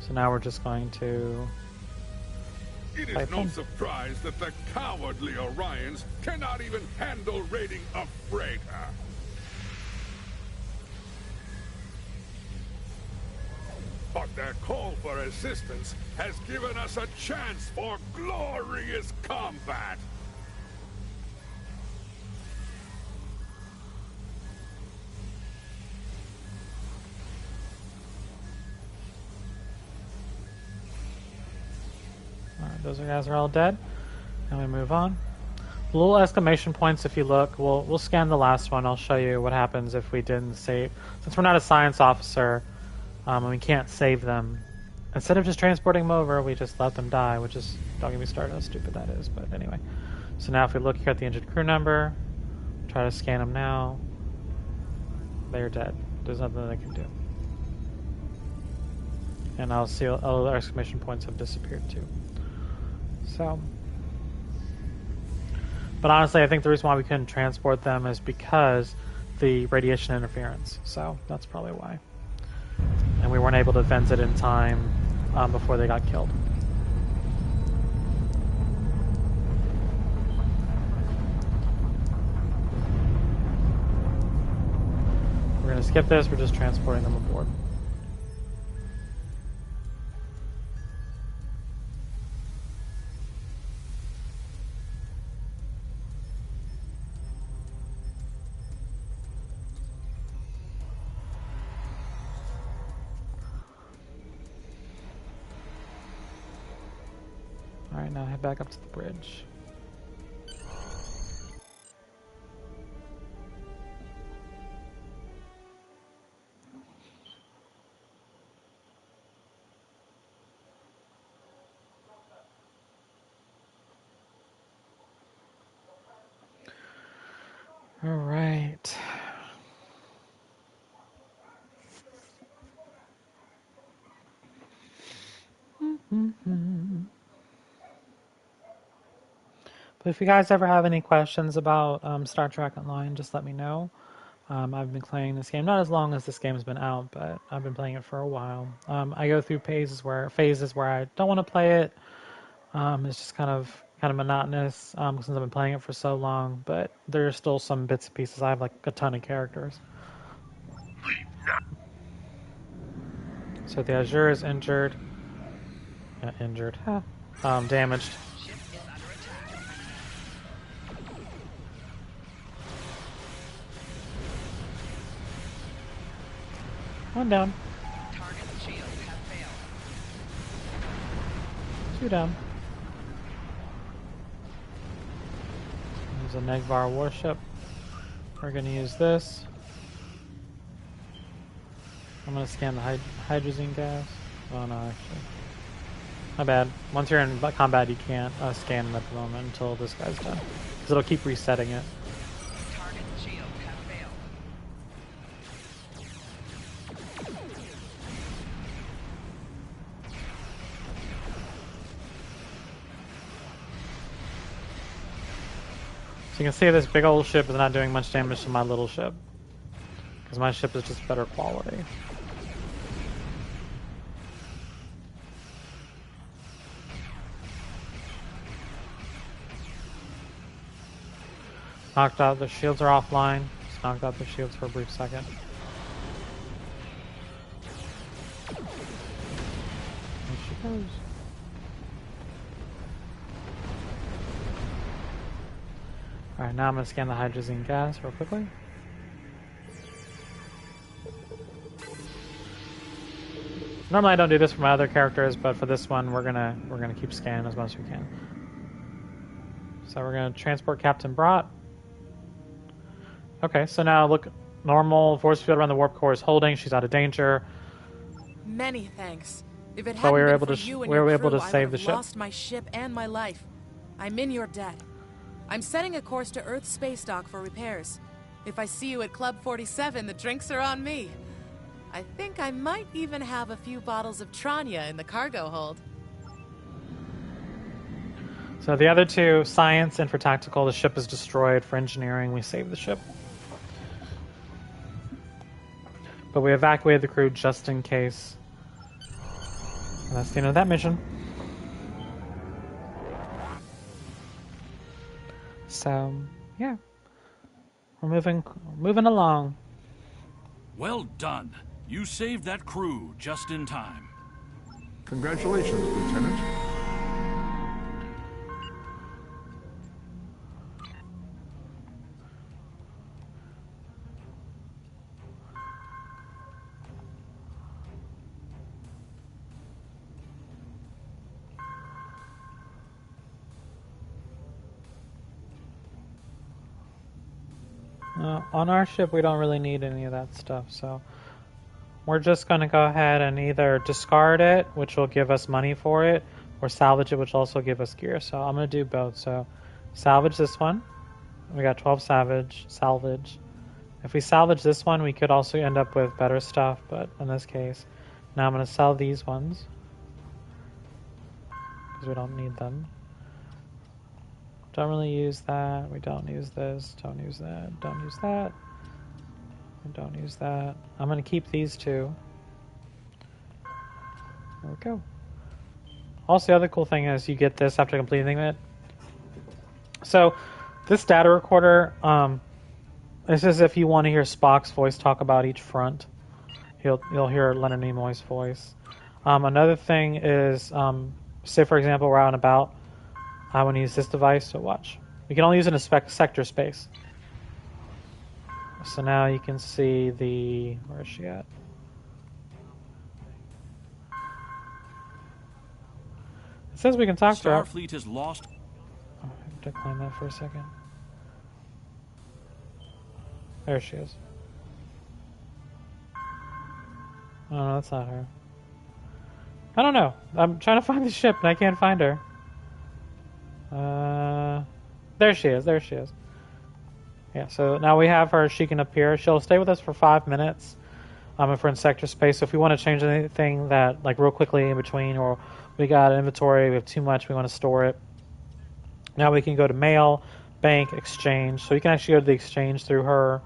So now we're just going to... It is no surprise that the cowardly Orions cannot even handle raiding a freighter. But their call for assistance has given us a chance for glorious combat. Alright, those guys are all dead. And we move on. Little exclamation points if you look. We'll scan the last one. I'll show you what happens if we didn't save. Since we're not a science officer, and we can't save them, instead of just transporting them over, we just let them die, which is, don't get me started how stupid that is, but anyway. So now if we look here at the injured crew number, try to scan them now, they're dead. There's nothing they can do. And I'll see all the exclamation points have disappeared too. So, but honestly, I think the reason why we couldn't transport them is because the radiation interference. So that's probably why. And we weren't able to vent it in time before they got killed. We're going to skip this. We're just transporting them aboard. Alright, now head back up to the bridge. Alright. But if you guys ever have any questions about Star Trek Online, just let me know. I've been playing this game, not as long as this game's been out, but I've been playing it for a while. I go through phases where I don't want to play it. It's just kind of monotonous since I've been playing it for so long. But there are still some bits and pieces. I have like a ton of characters. So the Azure is injured. Injured. Damaged. One down. Two down. There's a Negvar warship. We're going to use this. I'm going to scan the hydrazine gas. Oh no, actually. My bad. Once you're in combat, you can't scan it at the moment until this guy's done. Because it'll keep resetting it. Target shield has failed. So you can see this big old ship is not doing much damage to my little ship. Because my ship is just better quality. Knocked out, the shields are offline. Just knocked out the shields for a brief second. There she goes. Alright, now I'm going to scan the hydrazine gas real quickly. Normally I don't do this for my other characters, but for this one we're gonna keep scanning as much as we can. So we're gonna transport Captain Brat. Okay, so now look, normal force field around the warp core is holding. She's out of danger. Many thanks. If it So hadn't we were been able for to you and we were your able to crew, I save would the have ship. lost my ship and my life. I'm in your debt. I'm setting a course to Earth's space dock for repairs. If I see you at Club 47, the drinks are on me. I think I might even have a few bottles of Tranya in the cargo hold. So the other two, science and for tactical, the ship is destroyed. For engineering, we saved the ship. But we evacuated the crew just in case. And that's the end of that mission. So, yeah. We're moving along. Well done. You saved that crew just in time. Congratulations, Lieutenant. On our ship, we don't really need any of that stuff, so we're just going to go ahead and either discard it, which will give us money for it, or salvage it, which will also give us gear. So I'm going to do both. So salvage this one. We got 12 salvage. If we salvage this one, we could also end up with better stuff, but in this case, now I'm going to sell these ones because we don't need them. Don't really use that. We don't use this. Don't use that. Don't use that. We don't use that. I'm going to keep these two. There we go. Also, the other cool thing is you get this after completing it. So, this data recorder, this is if you want to hear Spock's voice talk about each front. You'll hear Leonard Nimoy's voice. Another thing is, say for example, we're out and about. I want to use this device, so watch. You can only use it in sector space. So now you can see the... Where is she at? It says we can talk to her. Starfleet has lost... Oh, I have to decline that for a second. There she is. Oh, no, that's not her. I don't know. I'm trying to find the ship, and I can't find her. There she is. There she is. Yeah, so now we have her. She can appear. She'll stay with us for 5 minutes if we're in sector space. So if we want to change anything that, like, real quickly in between, or we got an inventory, we have too much, we want to store it. Now we can go to mail, bank, exchange. So we can actually go to the exchange through her.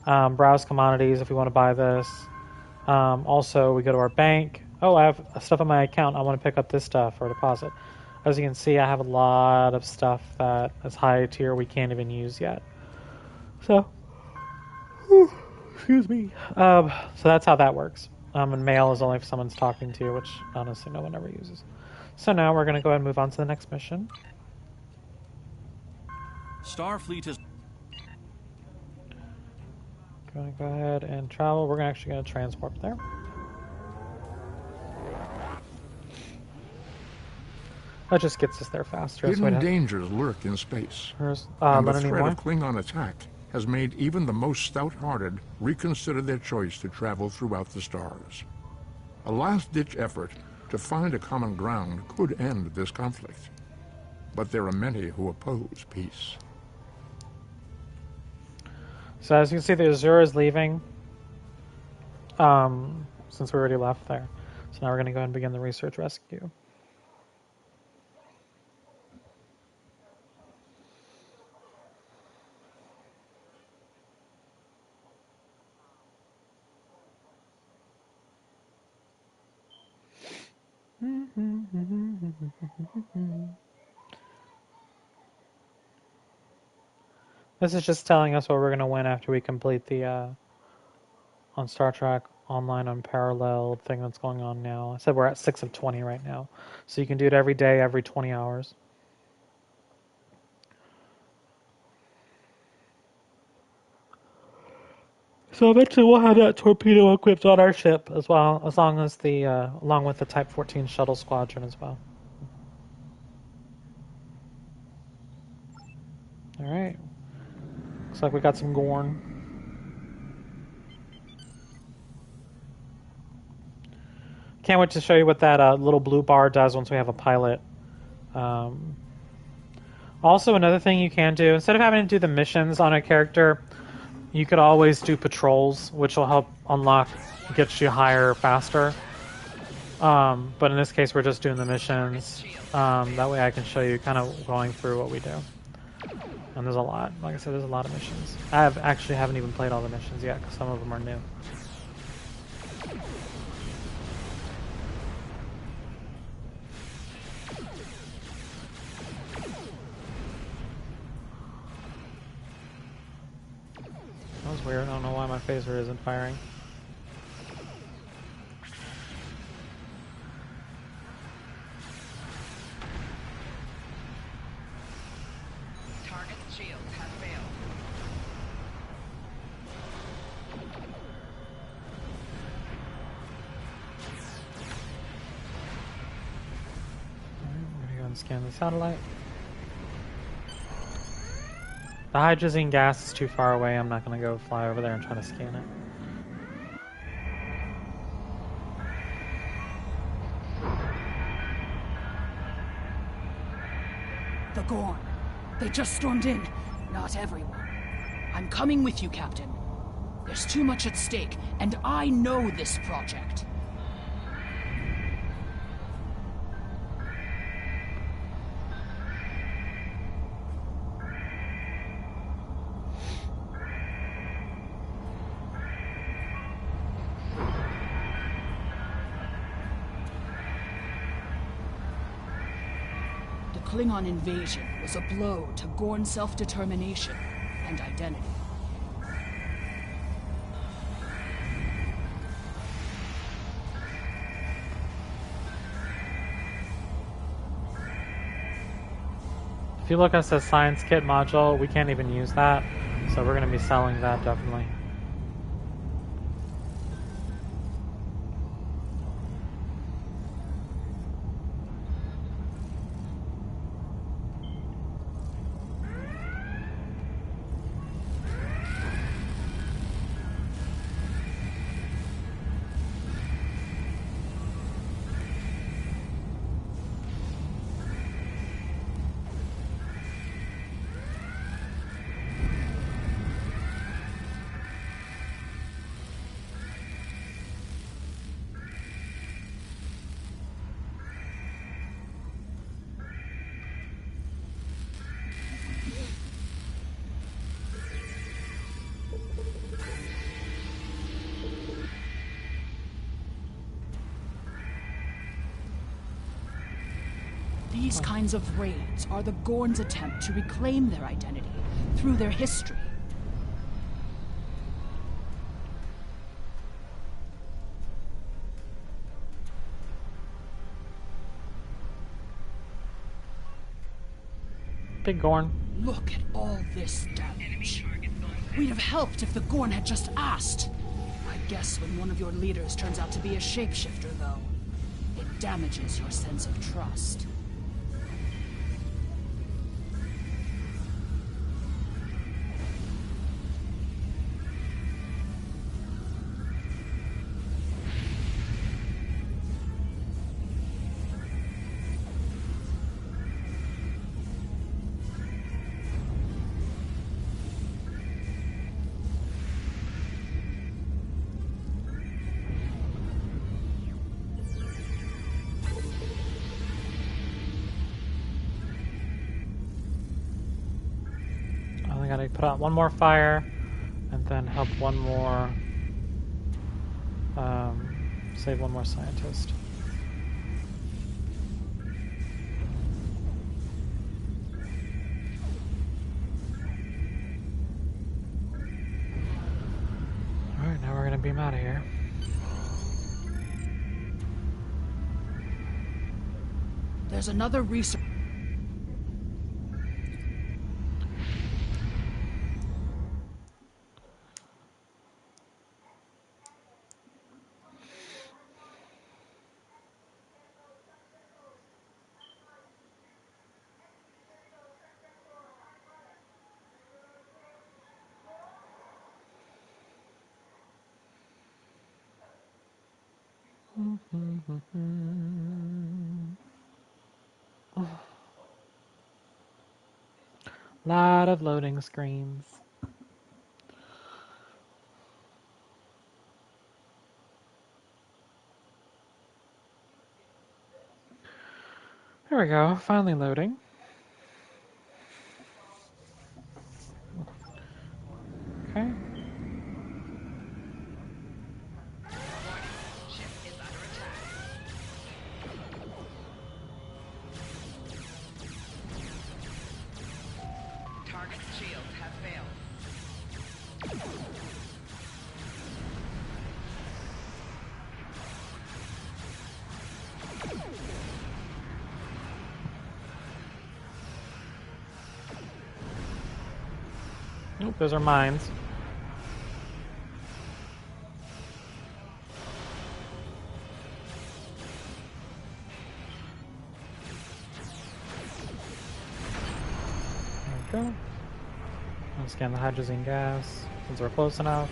Browse commodities if we want to buy this. Also, we go to our bank. Oh, I have stuff on my account. I want to pick up this stuff for a deposit. As you can see, I have a lot of stuff that is high tier we can't even use yet. So, excuse me. So that's how that works. And mail is only if someone's talking to you, which honestly no one ever uses. So now we're going to go ahead and move on to the next mission. Starfleet is... Going to go ahead and travel. We're actually going to transport there. That just gets us there faster. Hidden dangers lurk in space. Here's, and the threat of Klingon attack has made even the most stout-hearted reconsider their choice to travel throughout the stars. A last-ditch effort to find a common ground could end this conflict. But there are many who oppose peace. So as you can see, the Azura is leaving. Since we already left there. So now we're going to go ahead and begin the research rescue. This is just telling us what we're going to win after we complete the on Star Trek Online Unparalleled thing that's going on now. I said we're at 6 of 20 right now. So you can do it every day, every 20 hours. So eventually we'll have that torpedo equipped on our ship as well, as long as along with the Type 14 shuttle squadron as well. All right. Looks like we got some Gorn. Can't wait to show you what that little blue bar does once we have a pilot. Also, another thing you can do, instead of having to do the missions on a character, you could always do patrols, which will help unlock, get you higher faster. But in this case, we're just doing the missions. That way I can show you kind of going through what we do. And there's a lot. Like I said, there's a lot of missions. I haven't even played all the missions yet, because some of them are new. That was weird. I don't know why my phaser isn't firing. Target's shields have failed. Alright, we're gonna go and scan the satellite. The hydrazine gas is too far away. I'm not going to go fly over there and try to scan it. The Gorn. They just stormed in. Not everyone. I'm coming with you, Captain. There's too much at stake, and I know this project. Klingon invasion was a blow to Gorn self-determination and identity. If you look at the science kit module, we can't even use that, so we're going to be selling that definitely. These kinds of raids are the Gorn's attempt to reclaim their identity through their history. Big Gorn. Look at all this damage. We'd have helped if the Gorn had just asked. I guess when one of your leaders turns out to be a shapeshifter, though, it damages your sense of trust. we gotta put out one more fire, and then help one more, save one more scientist. Alright, now we're gonna beam out of here. There's another research. Lot of loading screens. There we go, finally loading. Okay. Nope, those are mines. There we go. I'll scan the hydrazine gas since we're close enough.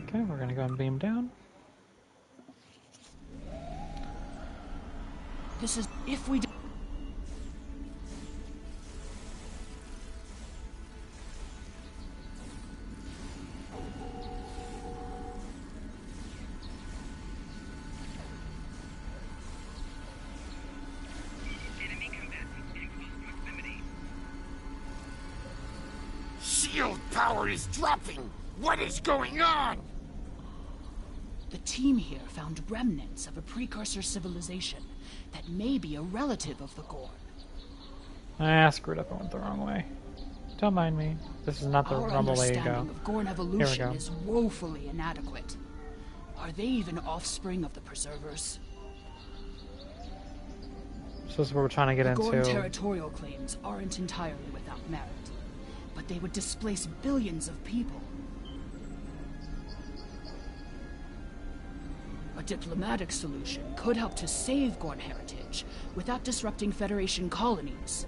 Okay, we're gonna go and beam down. This is if we. Shield power is dropping! What is going on? The team here found remnants of a precursor civilization that may be a relative of the Gorn. I screwed up. I went the wrong way. Don't mind me. This is not the normal way to go. Our understanding of Gorn evolution is woefully inadequate. Are they even offspring of the Preservers? So this is what we're trying to get into. The Gorn territorial claims aren't entirely without merit, but they would displace billions of people. A diplomatic solution could help to save Gorn heritage without disrupting Federation colonies.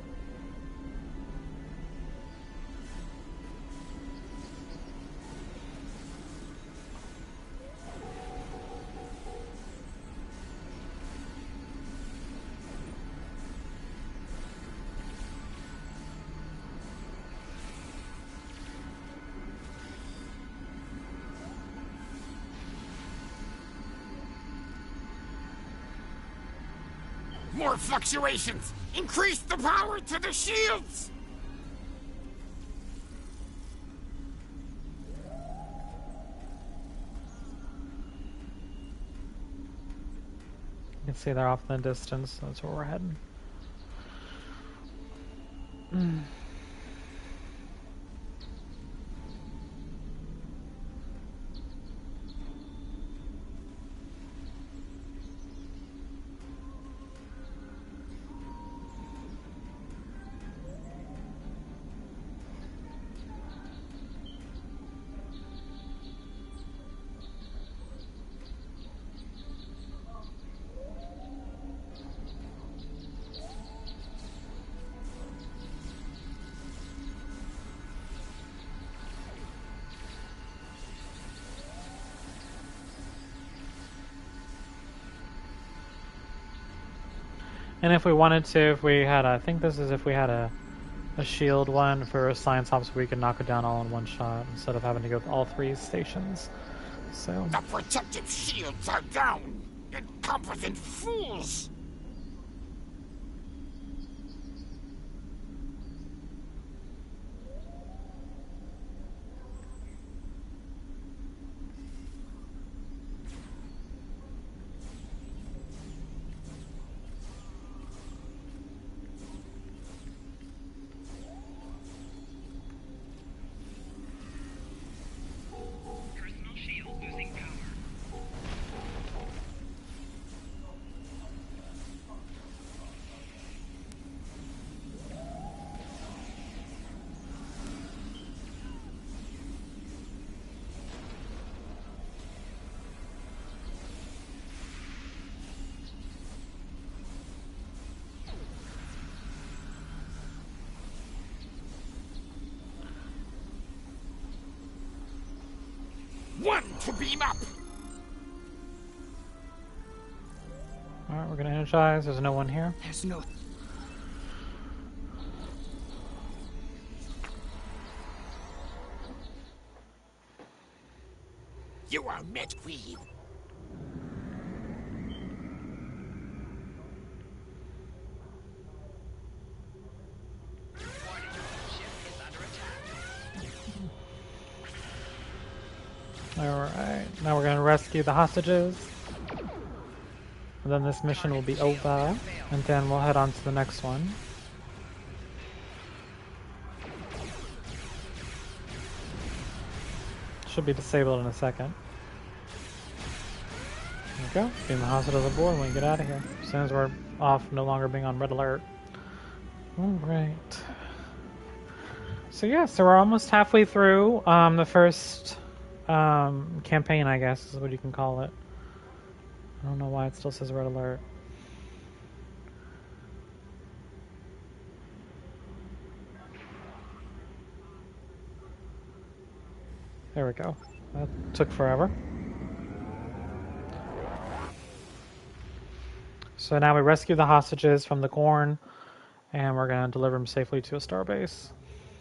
More fluctuations! Increase the power to the shields! You can see they're off in the distance. That's where we're heading. And if we wanted to, if we had, I think this is if we had a shield one for science ops, we could knock it down all in one shot instead of having to go to all three stations. So the protective shields are down! Incompetent fools! to beam up! Alright, we're gonna energize. There's no one here. There's no... You are met with... Alright, now we're gonna rescue the hostages. And then this mission will be over. And then we'll head on to the next one. Should be disabled in a second. There we go. Beam the hostages aboard and we can get out of here. As soon as we're off, no longer being on red alert. Alright. So yeah, so we're almost halfway through the first campaign, I guess is what you can call it. I don't know why it still says red alert. There we go. That took forever. So now we rescue the hostages from the Gorn, and we're going to deliver them safely to a starbase.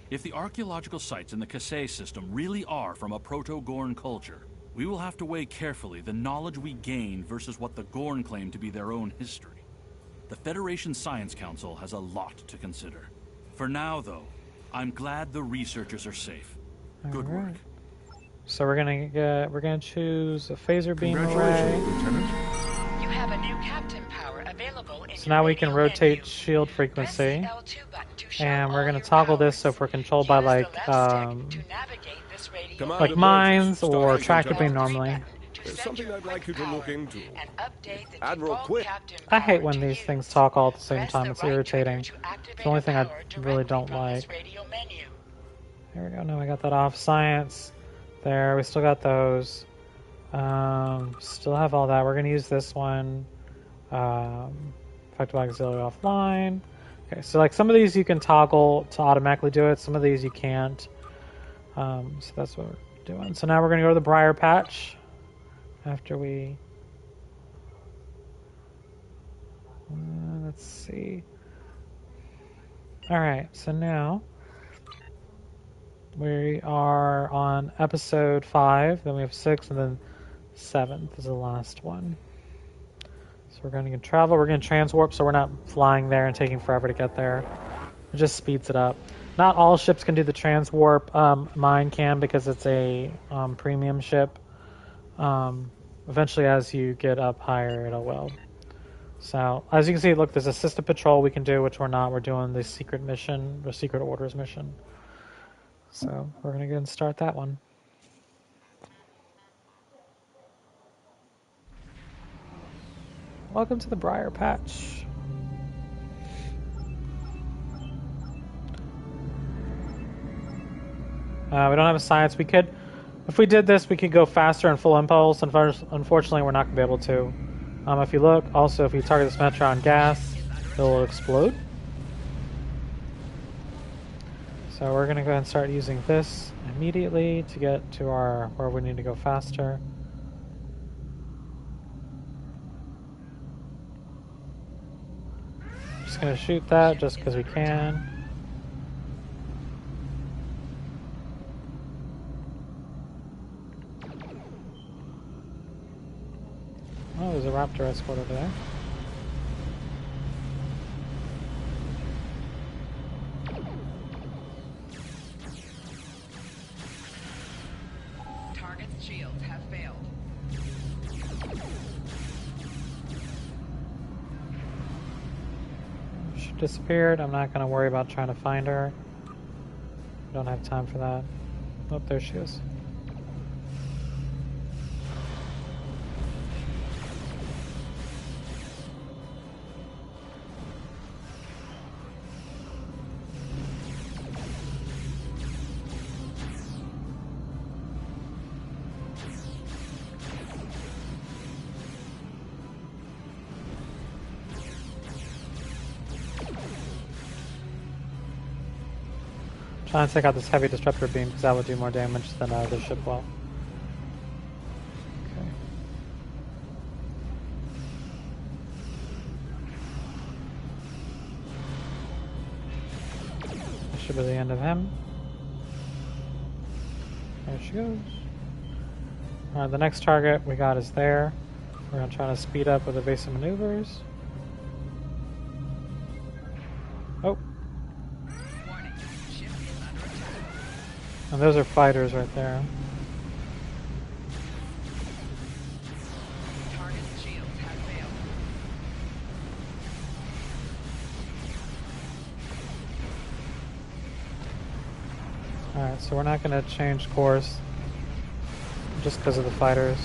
If the archaeological sites in the Kasei system really are from a Proto-Gorn culture, we will have to weigh carefully the knowledge we gain versus what the Gorn claim to be their own history. The Federation Science Council has a lot to consider. For now, though, I'm glad the researchers are safe. Good work. So we're gonna choose a phaser beam array. Congratulations, Lieutenant. You have a new captain power available in So now we can rotate shield frequency, and we're gonna toggle this so if we're controlled by like mines or tractor beam normally. There's something I'd like you to look into. Admiral Quick. I hate when these things talk all at the same time. It's irritating. It's the only thing I really don't like. There we go. Now I got that off. Science. There. We still got those. Still have all that. We're going to use this one. Effective auxiliary offline. Okay, so like some of these you can toggle to automatically do it. Some of these you can't. So that's what we're doing. So now we're going to go to the Briar Patch. After we... let's see. Alright, so now we are on episode 5, then we have 6, and then 7th is the last one. So we're going to travel, we're going to transwarp, so we're not flying there and taking forever to get there. It just speeds it up. Not all ships can do the transwarp. Mine can because it's a premium ship. Eventually as you get up higher, it will. So, as you can see, look, there's a system patrol we can do, which we're not. We're doing the secret mission, the secret orders mission. So, we're going to go and start that one. Welcome to the Briar Patch. We don't have a science. We could, if we did this, we could go faster in full impulse. Unfortunately, we're not going to be able to. If you look, also, if you target this Metron gas, it will explode. So we're going to go ahead and start using this immediately to get to our where we need to go faster. Just going to shoot that just because we can. Oh, there's a Raptor escort over there. Target's shields have failed. She disappeared. I'm not going to worry about trying to find her. Don't have time for that. Oh, there she is. Trying to take out this heavy disruptor beam because that would do more damage than the ship will. should be the end of him. There she goes. Alright, the next target we got is there. We're going to try to speed up with evasive maneuvers. Oh. And those are fighters right there. Alright, so we're not going to change course just because of the fighters.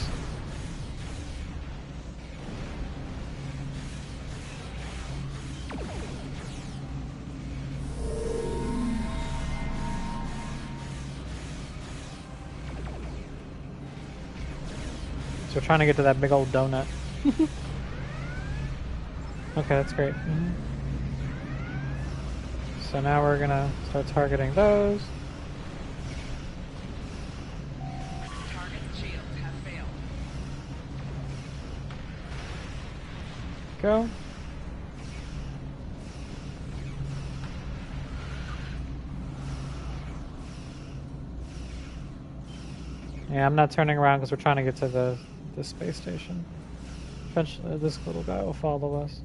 So we're trying to get to that big old donut. Okay, that's great. So now we're going to start targeting those. Go. Yeah, I'm not turning around because we're trying to get to the space station. Eventually, this little guy will follow us.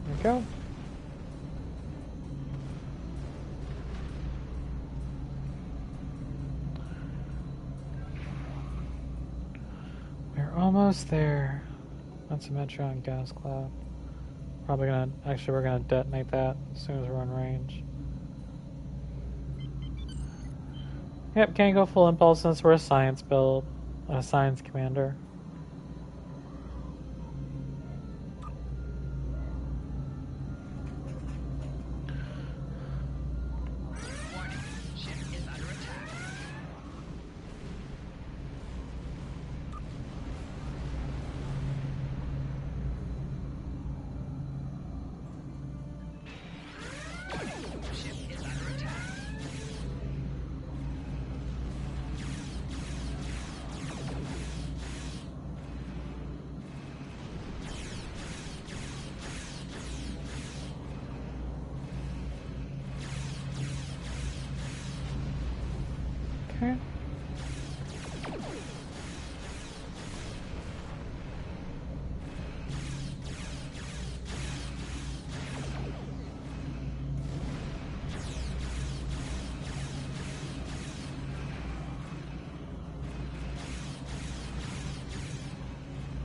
There we go. Almost there. That's a Metron gas cloud. Probably gonna, actually we're gonna detonate that as soon as we're in range. Yep, can't go full impulse since we're a science build, a science commander. Okay.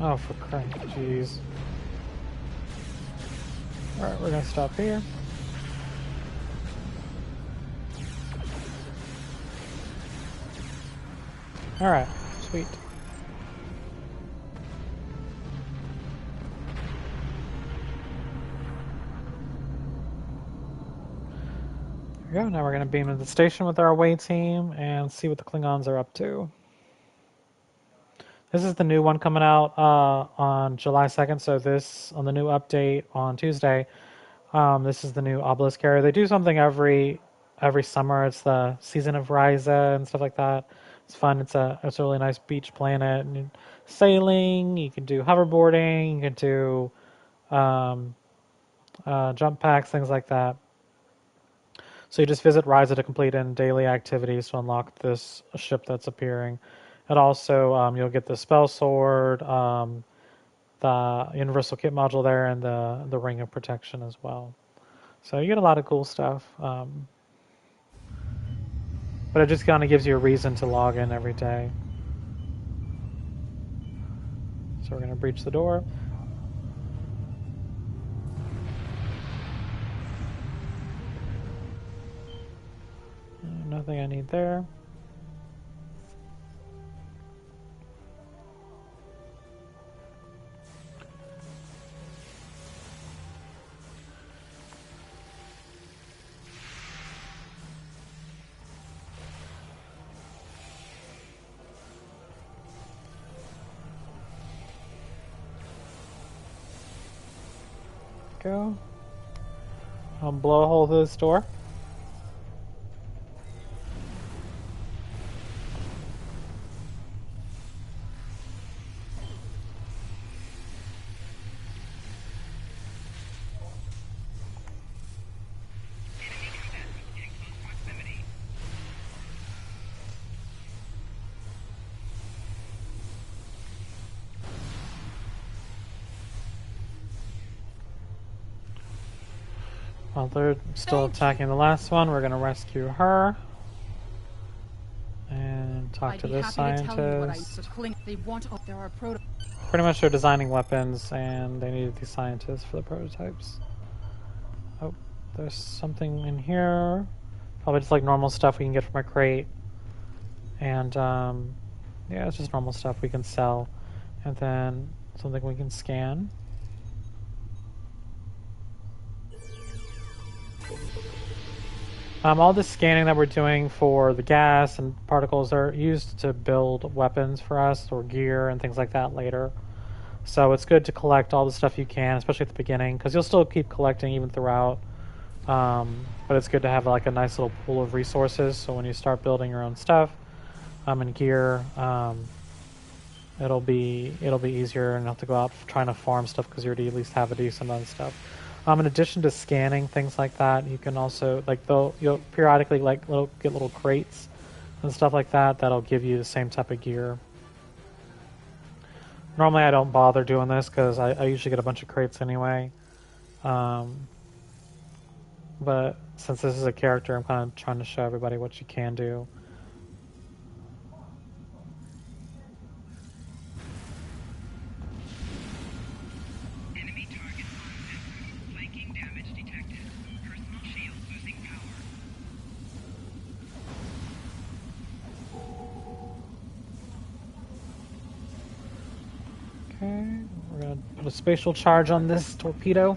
Oh, for crying, jeez. Alright, we're gonna stop here. Alright, sweet. There we go, now we're going to beam into the station with our away team and see what the Klingons are up to. This is the new one coming out on July 2nd, so this, on the new update on Tuesday, this is the new Obelisk carrier. They do something every summer. It's the season of Ryza and stuff like that. It's fun. It's a really nice beach planet. And sailing. You can do hoverboarding. You can do jump packs, things like that. So you just visit Ryza to complete in daily activities to unlock this ship that's appearing. And also you'll get the spell sword, the universal kit module there, and the ring of protection as well. So you get a lot of cool stuff. But it just kind of gives you a reason to log in every day. So we're going to breach the door. Nothing I need there. Go. I'll blow a hole through this door. While they're still attacking the last one, we're going to rescue her. And talk to this scientist. Pretty much they're designing weapons and they needed these scientists for the prototypes. Oh, there's something in here. Probably just like normal stuff we can get from a crate. And yeah, it's just normal stuff we can sell. And then something we can scan. All the scanning that we're doing for the gas and particles are used to build weapons for us or gear and things like that later. So it's good to collect all the stuff you can, especially at the beginning, because you'll still keep collecting even throughout. But it's good to have like a nice little pool of resources. So when you start building your own stuff and gear, it'll be easier and not have to go out trying to farm stuff because you already at least have a decent amount of stuff. In addition to scanning things like that, you can also you'll periodically get little crates and stuff like that that'll give you the same type of gear. Normally I don't bother doing this because I usually get a bunch of crates anyway. But since this is a character, I'm kind of trying to show everybody what you can do. We're going to put a spatial charge on this torpedo.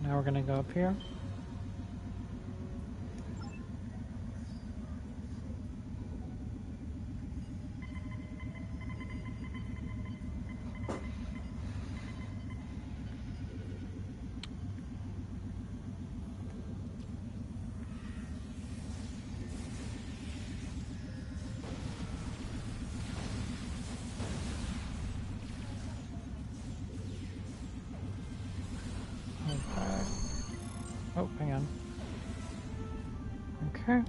Now we're going to go up here. Oh, hang on. Okay.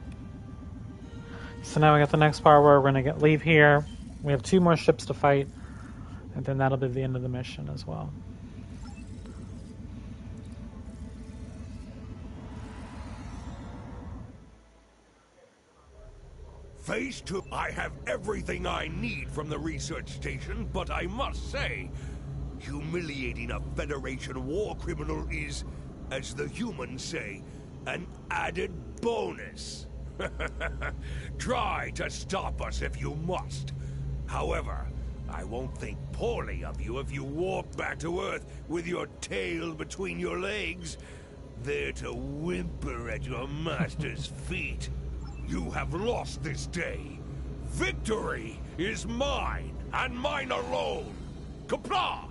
So now we got the next part where we're going to leave here. We have 2 more ships to fight, and then that'll be the end of the mission as well. Phase 2. I have everything I need from the research station, but I must say, humiliating a Federation war criminal is, as the humans say, an added bonus. Try to stop us if you must. However, I won't think poorly of you if you walk back to Earth with your tail between your legs, there to whimper at your master's feet. You have lost this day. Victory is mine, and mine alone. Qapla'!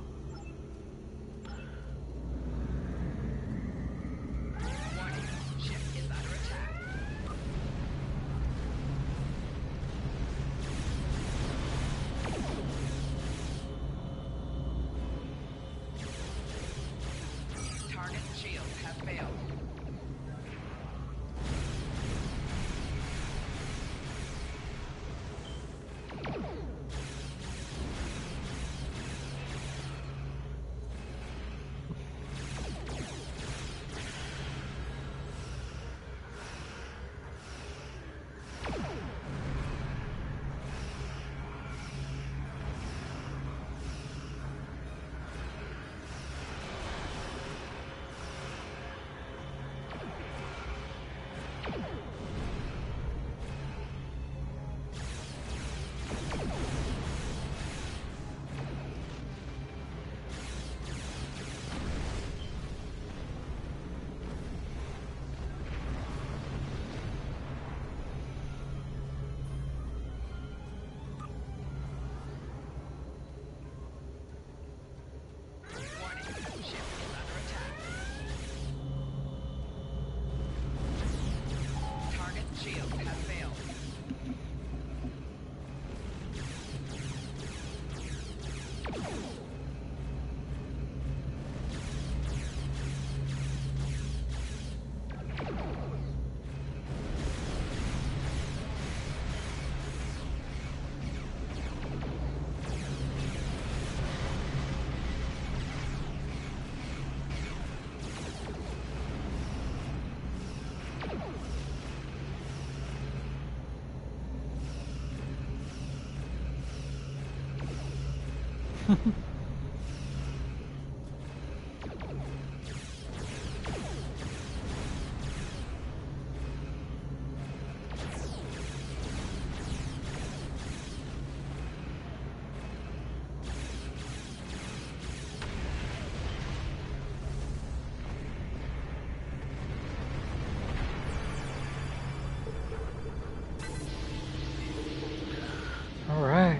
Alright.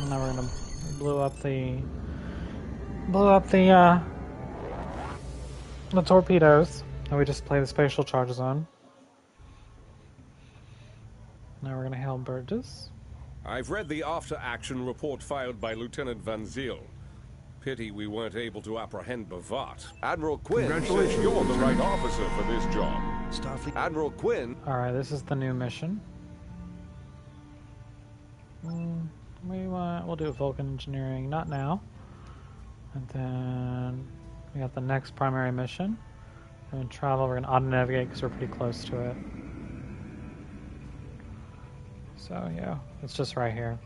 Now we're gonna blow up the torpedoes that we just played the spatial charges on. Now we're gonna hail Burgess. I've read the after-action report filed by Lieutenant Van Zyl. Pity we weren't able to apprehend Bavat. Admiral Quinn says you're the right officer for this job. Starfleet. Admiral Quinn. Alright, this is the new mission. We'll do Vulcan engineering, not now. And then we got the next primary mission. We're gonna travel, we're gonna auto-navigate because we're pretty close to it. So yeah, it's just right here.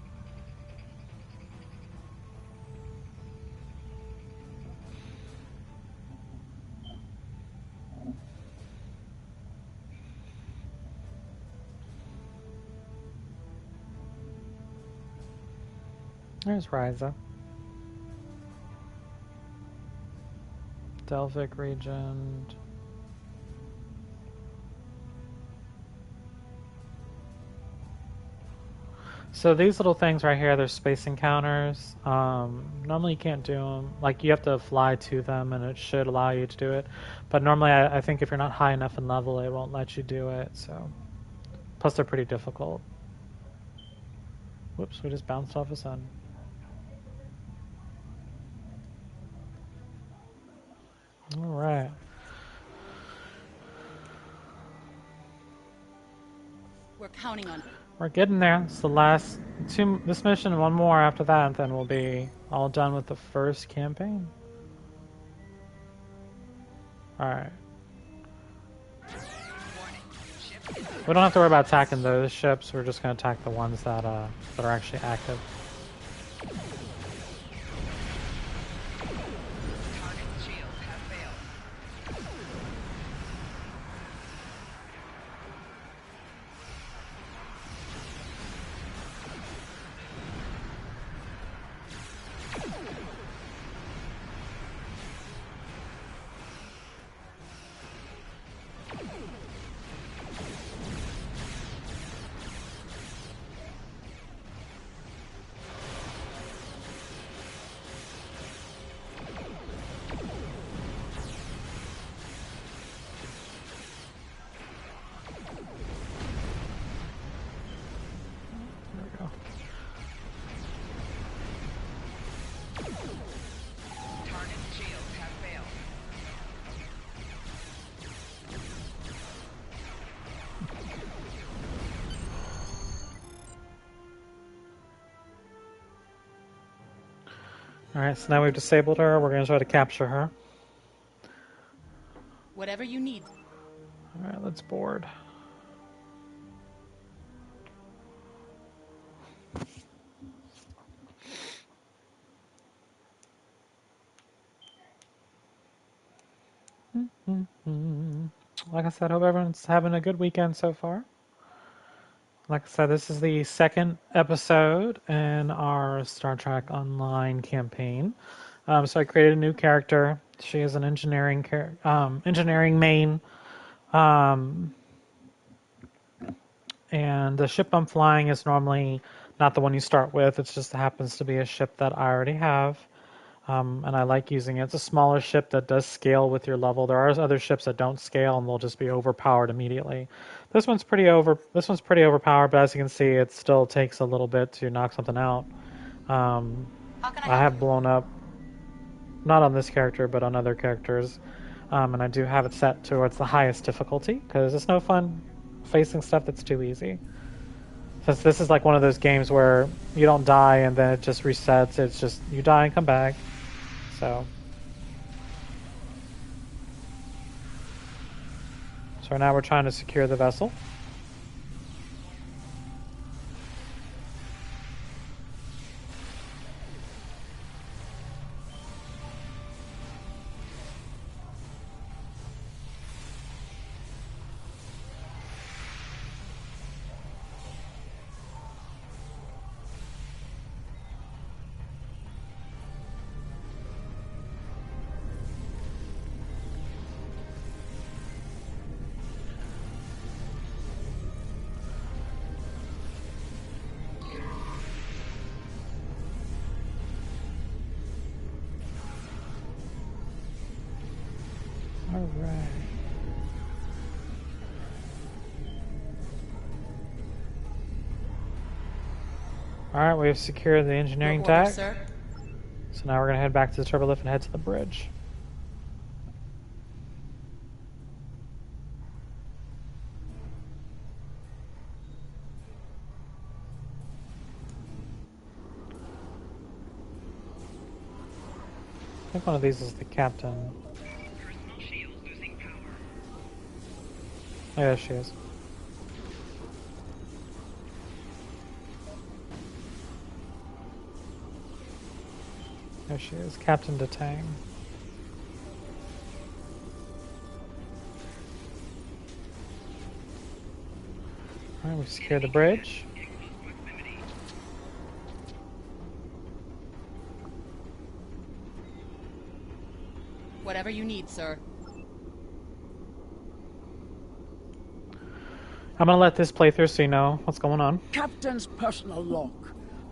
There's Ryza. Delphic region. So these little things right here, they're space encounters. Normally you can't do them. Like, you have to fly to them, and it should allow you to do it. But normally I think if you're not high enough in level, it won't let you do it. So, plus they're pretty difficult. Whoops, we just bounced off the sun. Alright. We're counting on it. We're getting there. It's the last this mission and one more after that, and then we'll be all done with the first campaign. Alright. We don't have to worry about attacking those ships, we're just going to attack the ones that are actually active. Alright, so now we've disabled her. We're going to try to capture her. Whatever you need. Alright, let's board. Like I said, hope everyone's having a good weekend so far. Like I said, this is the second episode in our Star Trek Online campaign. So I created a new character. She is an engineering main. And the ship I'm flying is normally not the one you start with. It just happens to be a ship that I already have. And I like using it. It's a smaller ship that does scale with your level. There are other ships that don't scale and they'll just be overpowered immediately. This one's pretty overpowered, but as you can see, it still takes a little bit to knock something out. I have blown up, not on this character, but on other characters. And I do have it set towards the highest difficulty, because it's no fun facing stuff that's too easy. Since this is like one of those games where you don't die and then it just resets, it's just, you die and come back. So, So now we're trying to secure the vessel. Alright. Alright, we have secured the engineering Your order, deck. sir. So now we're going to head back to the turbolift and head to the bridge. I think one of these is the captain. Oh, yeah, she is. There she is, Captain Detang. Alright, we secured the bridge. Whatever you need, sir. I'm gonna let this play through so you know what's going on. Captain's personal log.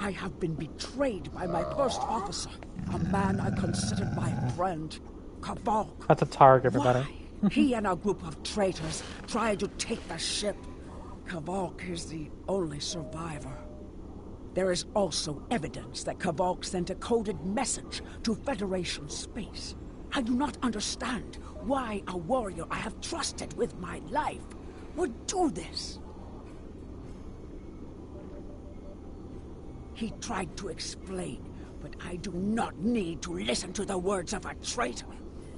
I have been betrayed by my first officer, a man I considered my friend, Kavok. That's a targ, everybody. Why? He and a group of traitors tried to take the ship. Kavok is the only survivor. There is also evidence that Kavok sent a coded message to Federation space. I do not understand why a warrior I have trusted with my life would do this. He tried to explain, but I do not need to listen to the words of a traitor.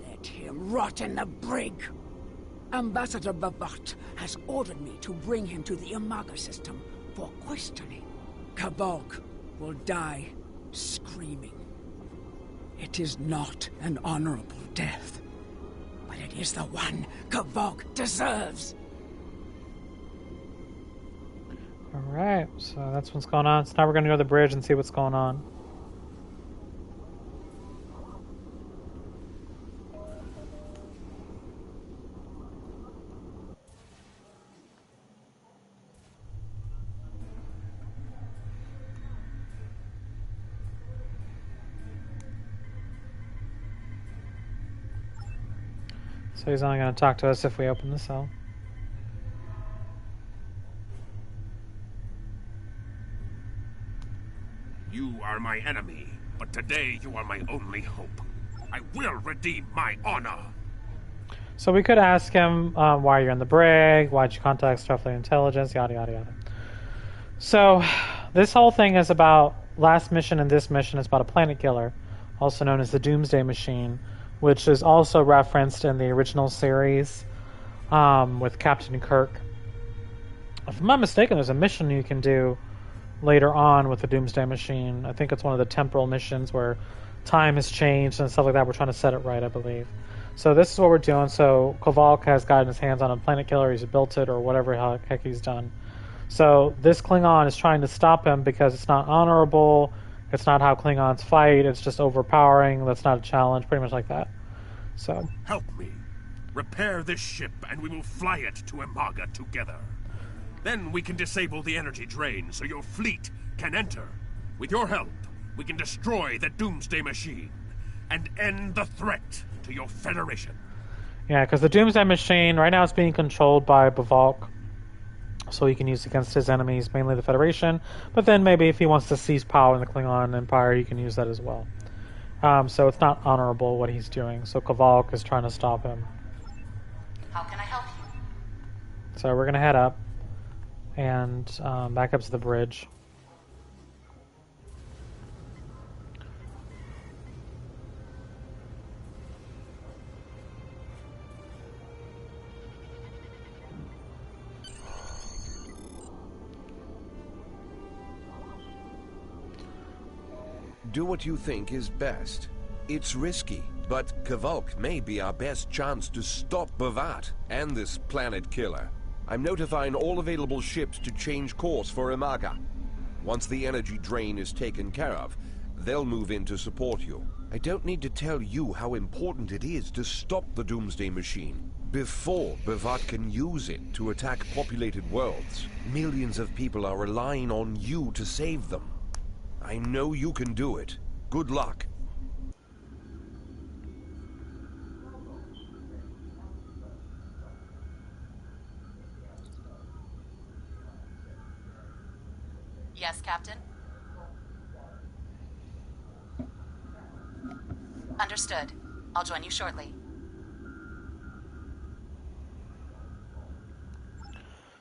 Let him rot in the brig. Ambassador Bavat has ordered me to bring him to the Imaga system for questioning. Kavok will die screaming. It is not an honorable death, but it is the one Kavok deserves. Alright, so that's what's going on. So now we're going to go to the bridge and see what's going on. So he's only going to talk to us if we open the cell. You are my enemy, but today you are my only hope. I will redeem my honor. So we could ask him why you're in the brig, why'd you contact Starfleet Intelligence, yada yada yada. So this whole thing is about last mission and this mission is about a planet killer, also known as the Doomsday Machine, which is also referenced in the original series with Captain Kirk. If I'm not mistaken, there's a mission you can do later on with the Doomsday Machine. I think it's one of the temporal missions where time has changed and stuff like that. We're trying to set it right, I believe. So this is what we're doing. So Kavok has gotten his hands on a planet killer. He's built it or whatever the heck he's done. So this Klingon is trying to stop him because it's not honorable. It's not how Klingons fight. It's just overpowering. That's not a challenge. Pretty much like that. So help me. Repair this ship and we will fly it to Imaga together. Then we can disable the energy drain so your fleet can enter. With your help, we can destroy the Doomsday Machine and end the threat to your Federation. Yeah, because the Doomsday Machine, right now it's being controlled by Bavalk. So he can use it against his enemies, mainly the Federation. But then maybe if he wants to seize power in the Klingon Empire, he can use that as well. So it's not honorable what he's doing. So Kavok is trying to stop him. How can I help you? So we're going to head up and back up to the bridge. Do what you think is best. It's risky, but Kvolk may be our best chance to stop Bavat and this planet killer. I'm notifying all available ships to change course for Imaga. Once the energy drain is taken care of, they'll move in to support you. I don't need to tell you how important it is to stop the Doomsday Machine before Bavat can use it to attack populated worlds. Millions of people are relying on you to save them. I know you can do it. Good luck. Yes, Captain? Understood. I'll join you shortly.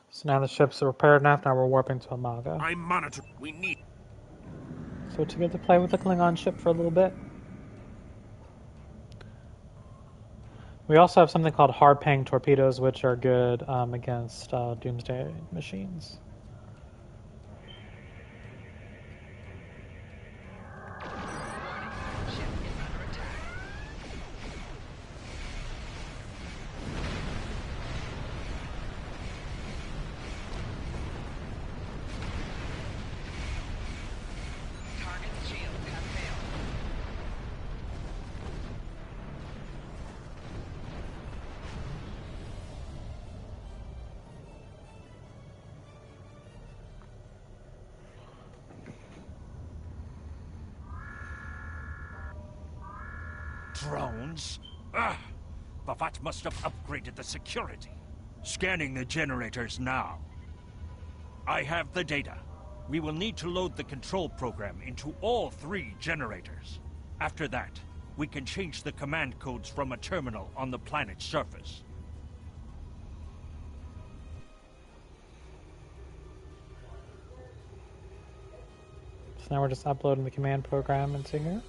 So now the ships are repaired enough, now we're warping to Imaga. I'm monitoring. We need... So to get to play with the Klingon ship for a little bit. We also have something called hard-paying torpedoes, which are good against Doomsday machines. Drones? Ugh! Bavat must have upgraded the security. Scanning the generators now. I have the data. We will need to load the control program into all 3 generators. After that, we can change the command codes from a terminal on the planet's surface. So now we're just uploading the command program into here.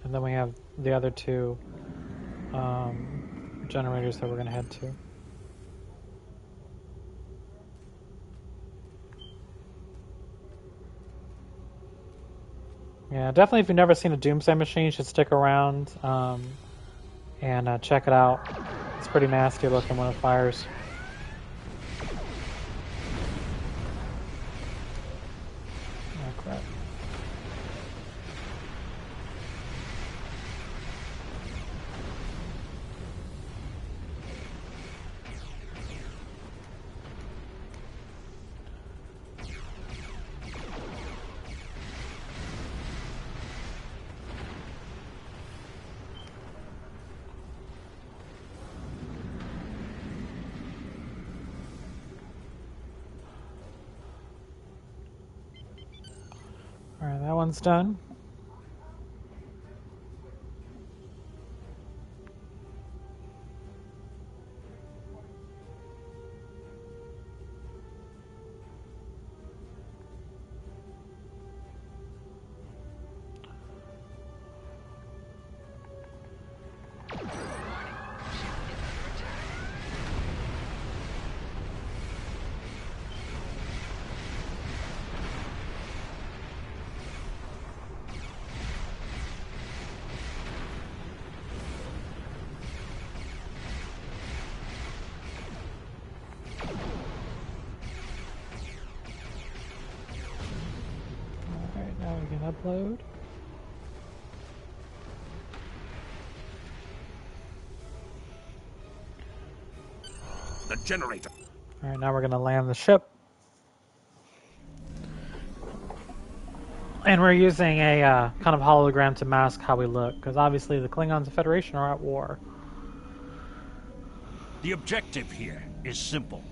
And then we have the other 2 generators that we're going to head to. Yeah, definitely if you've never seen a Doomsday Machine, you should stick around and check it out. It's pretty nasty looking when it fires. Oh, crap. Alright, that one's done. Alright, now we can upload. The generator. Alright, now we're going to land the ship. And we're using a kind of hologram to mask how we look, because obviously the Klingons and Federation are at war. The objective here is simple.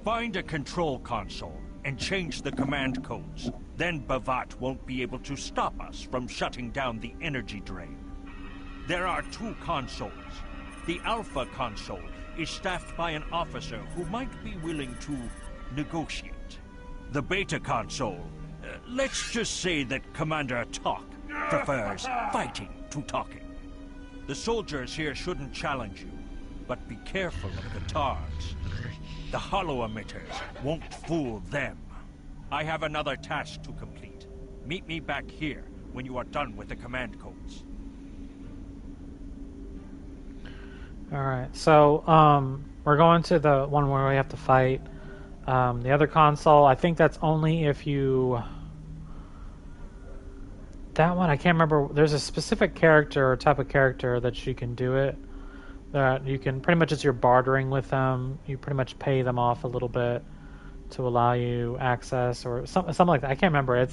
Find a control console and change the command codes. Then Bavat won't be able to stop us from shutting down the energy drain. There are 2 consoles. The Alpha console is staffed by an officer who might be willing to negotiate. The Beta console, let's just say that Commander Talk prefers fighting to talking. The soldiers here shouldn't challenge you, but be careful of the Targs. The holo emitters won't fool them. I have another task to complete. Meet me back here, when you are done with the command codes. Alright, so we're going to the one where we have to fight. The other console, I think that's only if you... That one, I can't remember. There's a specific character or type of character that you can do it. That you can, pretty much as you're bartering with them, you pretty much pay them off a little bit to allow you access or something like that. I can't remember.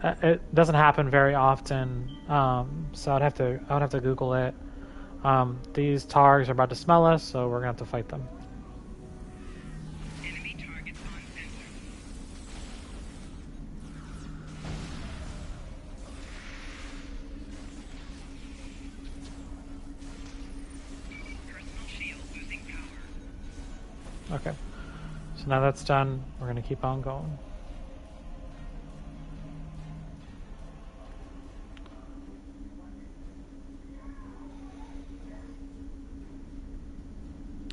It doesn't happen very often, so I would have to Google it. These Targs are about to smell us, so we're gonna have to fight them. Enemy targets on sensor. Personal shield losing power. Okay, so now that's done, we're gonna keep on going.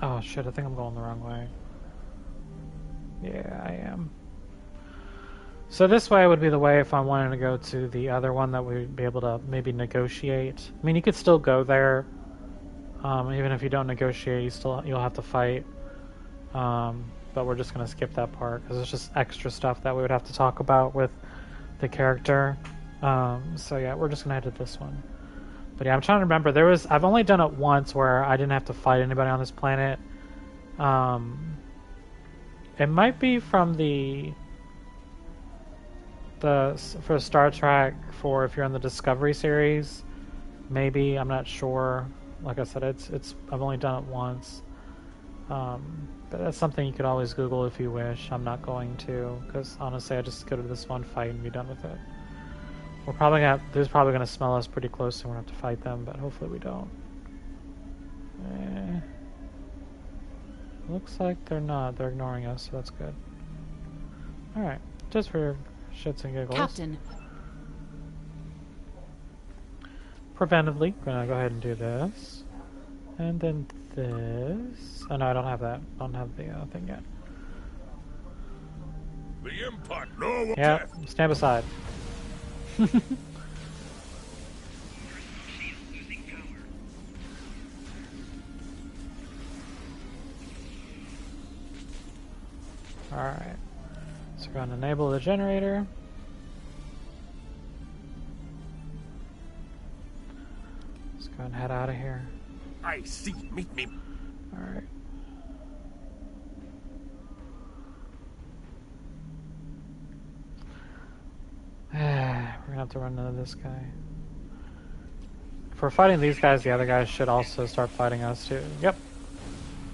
Oh shit, I think I'm going the wrong way. Yeah, I am. So this way would be the way if I wanted to go to the other one that we'd be able to maybe negotiate. I mean, you could still go there. Even if you don't negotiate, you'll have to fight. But we're just going to skip that part because it's just extra stuff that we would have to talk about with the character. So yeah, we're just going to head to this one. But yeah, I'm trying to remember. I've only done it once where I didn't have to fight anybody on this planet. It might be from for Star Trek for if you're in the Discovery series. Maybe, I'm not sure. Like I said, I've only done it once. But that's something you could always Google if you wish. I'm not going to, because honestly, I just go to this one fight and be done with it. They're probably gonna smell us pretty close, so we're gonna have to fight them, but hopefully we don't. Looks like they're not. They're ignoring us, so that's good. Alright, just for shits and giggles. Captain. Preventively, we're gonna go ahead and do this. And then this. Oh no, I don't have that. I don't have the thing yet. The impact. No. Yeah, stand beside. Alright, so we're going to enable the generator. Let's go and head out of here. I see. Meet me. Alright. We're gonna have to run into this guy. If we're fighting these guys, the other guys should also start fighting us too. Yep.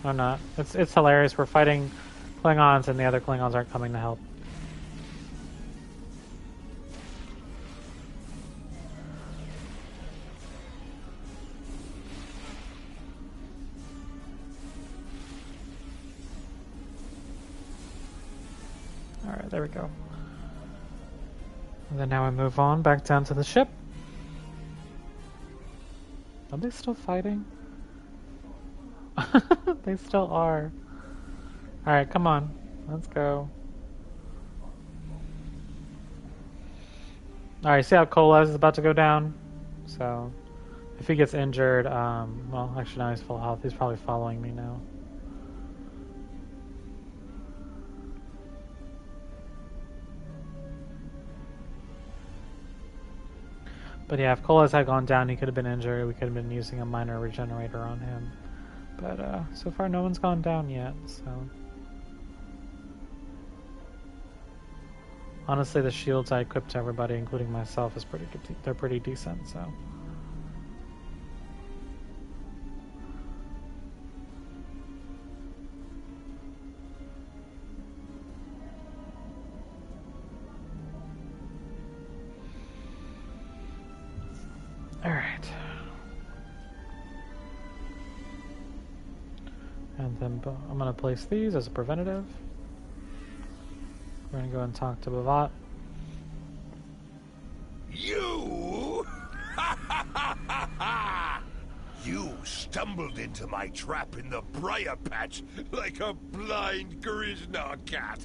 Or not. It's hilarious. We're fighting Klingons and the other Klingons aren't coming to help. Alright, there we go. And then now we move on back down to the ship. Are they still fighting? They still are. Alright, come on. Let's go. Alright, see how Kolev is about to go down? So, if he gets injured, well, actually now he's full health. He's probably following me now. But yeah, if Kolev had gone down, he could have been injured. We could have been using a minor regenerator on him. But so far, no one's gone down yet. So honestly, the shields I equipped to everybody, including myself, is pretty good. They're pretty decent. So. Alright. And then I'm going to place these as a preventative. We're going to go and talk to Bavat. You? You stumbled into my trap in the briar patch like a blind Grishnar cat.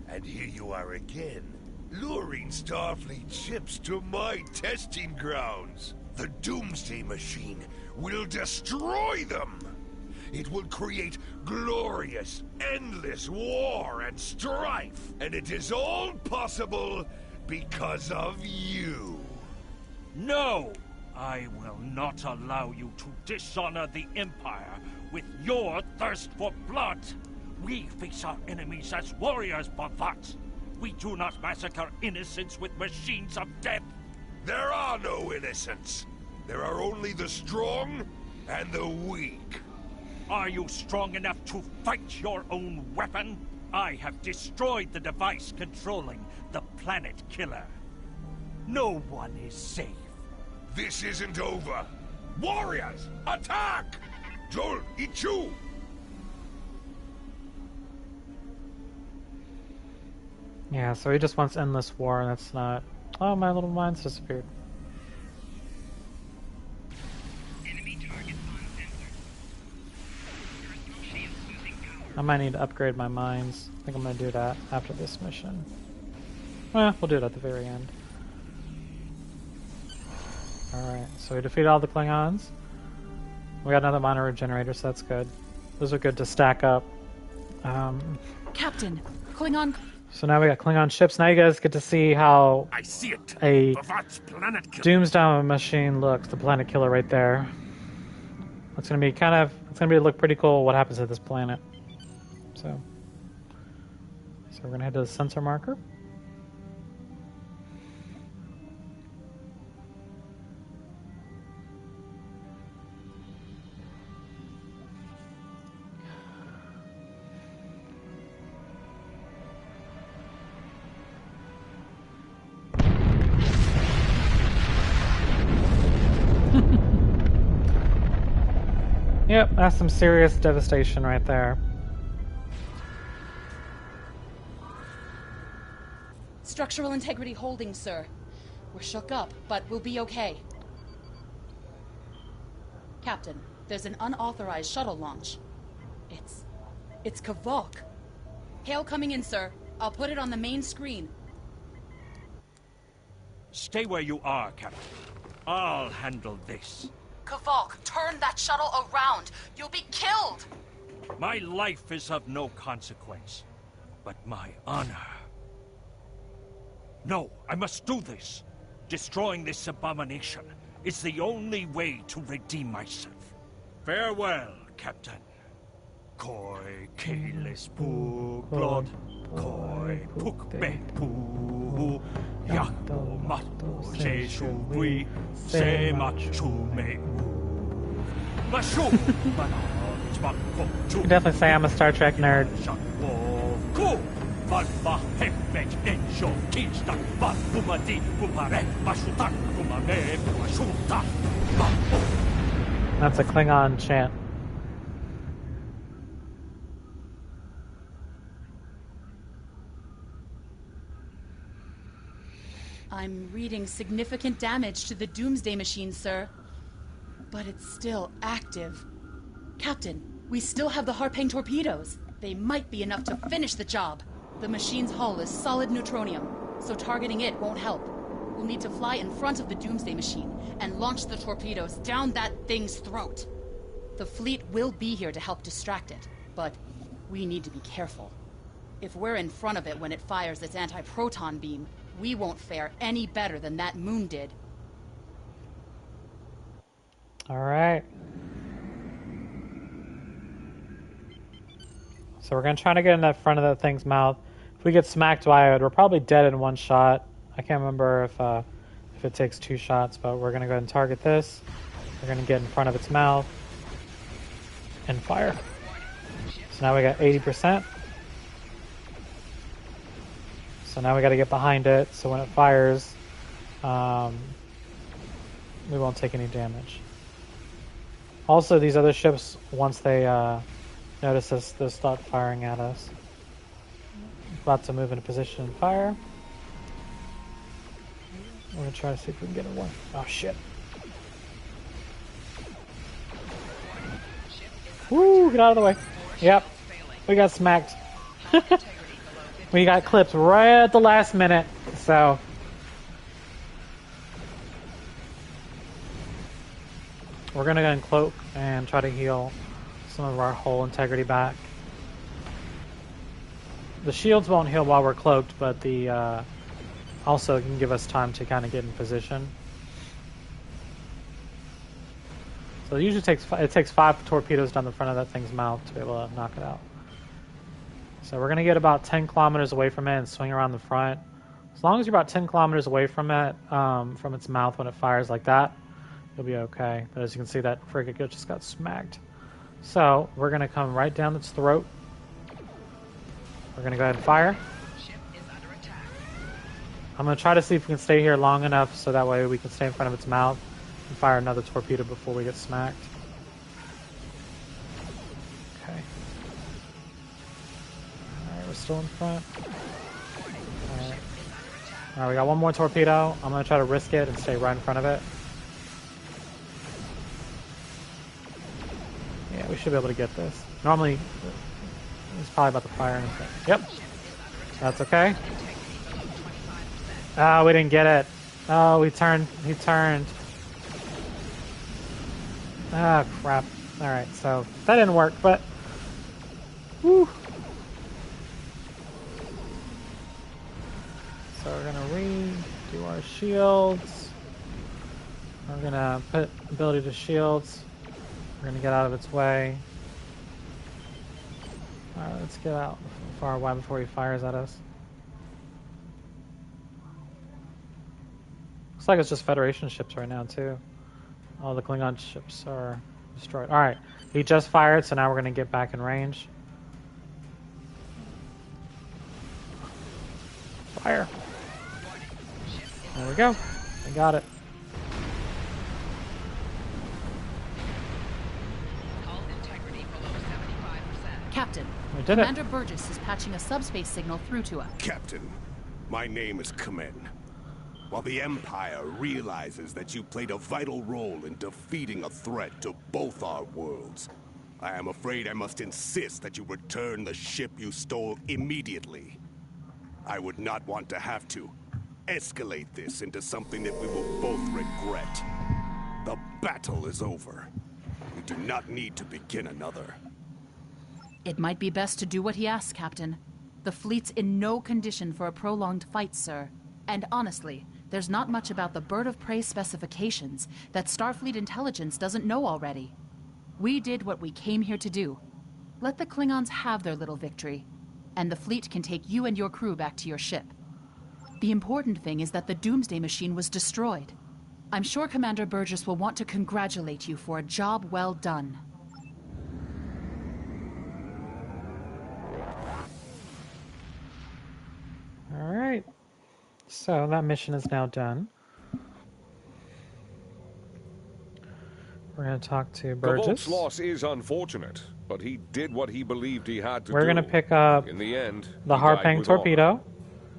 And here you are again, luring Starfleet ships to my testing grounds. The Doomsday Machine will destroy them. It will create glorious, endless war and strife. And it is all possible because of you. No! I will not allow you to dishonor the Empire with your thirst for blood. We face our enemies as warriors, B'vat. We do not massacre innocents with machines of death. There are no innocents. There are only the strong and the weak. Are you strong enough to fight your own weapon? I have destroyed the device controlling the Planet Killer. No one is safe. This isn't over. Warriors, attack! Joel, Ichu! Yeah, so he just wants endless war, and that's not... Oh, my little mind's disappeared. I might need to upgrade my mines. I think I'm going to do that after this mission. Well, we'll do it at the very end. Alright, so we defeated all the Klingons. We got another mana regenerator, so that's good. Those are good to stack up. Captain, Klingon... So now we got Klingon ships. Now you guys get to see how I see it. A Planet Killer. Doomsday Machine looks. The Planet Killer right there. It's going to be kind of... It's going to look pretty cool what happens to this planet. So we're going to head to the sensor marker. Yep, that's some serious devastation right there. Structural integrity holding, sir. We're shook up, but we'll be okay. Captain, there's an unauthorized shuttle launch. It's Kavok. Hail coming in, sir. I'll put it on the main screen. Stay where you are, Captain. I'll handle this. Kavok, turn that shuttle around. You'll be killed! My life is of no consequence, but my honor. No, I must do this. Destroying this abomination is the only way to redeem myself. Farewell, Captain. Koi keles puglod, koi pukbe pu, yakto matto sheshui, se machume. You can definitely say I'm a Star Trek nerd. That's a Klingon chant. I'm reading significant damage to the Doomsday Machine, sir. But it's still active. Captain, we still have the Harpang torpedoes. They might be enough to finish the job. The machine's hull is solid neutronium, so targeting it won't help. We'll need to fly in front of the Doomsday Machine and launch the torpedoes down that thing's throat. The fleet will be here to help distract it, but we need to be careful. If we're in front of it when it fires its anti-proton beam, we won't fare any better than that moon did. Alright. So we're going to try to get in that front of that thing's mouth. If we get smacked by it, we're probably dead in one shot. I can't remember if it takes 2 shots, but we're going to go ahead and target this. We're going to get in front of its mouth and fire. So now we got 80%. So now we got to get behind it, so when it fires, we won't take any damage. Also, these other ships, once they notice us, they'll start firing at us. About to move into position and fire. We're going to try to see if we can get it one. Oh, shit. Woo, get out of the way. Yep, we got smacked. We got clipped right at the last minute. So we're gonna go and cloak and try to heal some of our hull integrity back. The shields won't heal while we're cloaked, but the also can give us time to kind of get in position. So it usually takes 5 torpedoes down the front of that thing's mouth to be able to knock it out. So we're gonna get about 10 kilometers away from it and swing around the front. As long as you're about 10 kilometers away from it, from its mouth when it fires like that, you'll be okay. But as you can see, that frigate just got smacked. So we're gonna come right down its throat. We're gonna go ahead and fire. I'm gonna try to see if we can stay here long enough so that way we can stay in front of its mouth and fire another torpedo before we get smacked. Okay. Alright, we're still in front. Alright, we got one more torpedo. I'm gonna try to risk it and stay right in front of it. Yeah, we should be able to get this. Normally, it's probably about to fire anything. Yep. That's okay. Oh, we didn't get it. Oh, he turned. Ah, crap. Alright, so that didn't work, but... Whew. So we're gonna redo our shields. We're gonna put ability to shields. We're gonna get out of its way. Alright, let's get out far away before he fires at us. Looks like it's just Federation ships right now, too. All the Klingon ships are destroyed. Alright, he just fired, so now we're gonna get back in range. Fire. There we go. I got it. Captain, We did it. Commander Burgess is patching a subspace signal through to us. Captain, my name is Kamen. While the Empire realizes that you played a vital role in defeating a threat to both our worlds, I am afraid I must insist that you return the ship you stole immediately. I would not want to have to escalate this into something that we will both regret. The battle is over. We do not need to begin another. It might be best to do what he asks, Captain. The fleet's in no condition for a prolonged fight, sir. And honestly, there's not much about the Bird of Prey specifications that Starfleet intelligence doesn't know already. We did what we came here to do. Let the Klingons have their little victory, and the fleet can take you and your crew back to your ship. The important thing is that the Doomsday Machine was destroyed. I'm sure Commander Burgess will want to congratulate you for a job well done. Alright. So that mission is now done. We're going to talk to Burgess. K'Volk's loss is unfortunate, but he did what he believed he had to do. We're going to pick up in the end, the Harpang torpedo.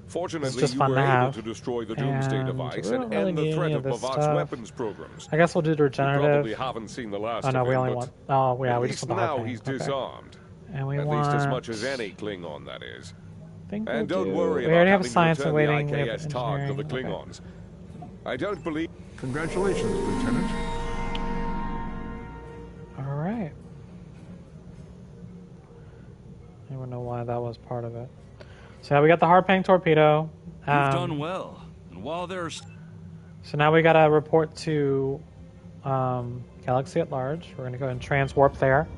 Fortunately, it's just you fun were to able have. to destroy the Doomsday device and really end the threat of this Bavat's stuff. weapons programs. I guess we'll do the You regenerative. probably haven't seen the last Oh no, of we him, only but want. Oh yeah, at we least just want the now Harpang. he's Okay. disarmed. And we At want least as much as any Klingon, that is. Think And we'll don't do- worry we about already have having science to and return waiting. the We have IKS Targ to the engineering. Klingons. I don't believe... Congratulations, Lieutenant. All right. I don't know why that was part of it. So now we got the Harpang torpedo. You've done well. And while there's... So now we got to report to Galaxy at large. We're going to go and transwarp there.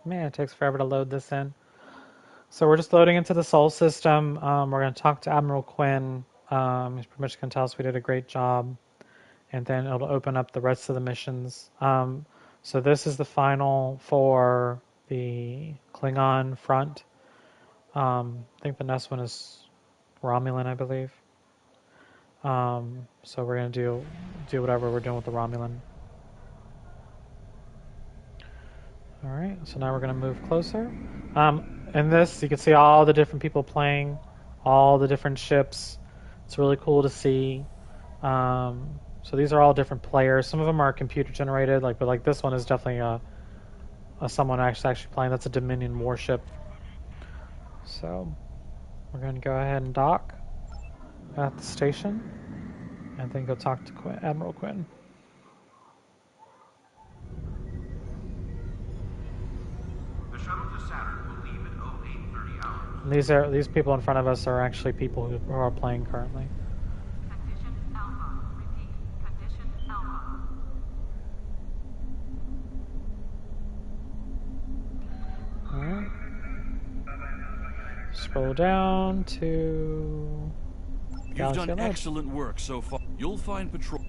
Man, it takes forever to load this in. So we're just loading into the Sol system. We're going to talk to Admiral Quinn. He's pretty much going to tell us we did a great job. and then it'll open up the rest of the missions. So this is the final for the Klingon front. I think the next one is Romulan, I believe. So we're gonna do whatever we're doing with the Romulan. All right, so now we're gonna move closer. In this, you can see all the different people playing, all the different ships. It's really cool to see. So these are all different players. Some of them are computer generated, but like this one is definitely someone actually playing. That's a Dominion warship. So we're going to go ahead and dock at the station, and then go talk to Admiral Quinn. The shuttle to Saturn will leave at 0830 hours. These people in front of us are actually people who are playing currently. Condition Alpha. Repeat. Condition Alpha. Alright. Scroll down to You've Galaxy done Lodge. excellent work so far. You'll find patrol.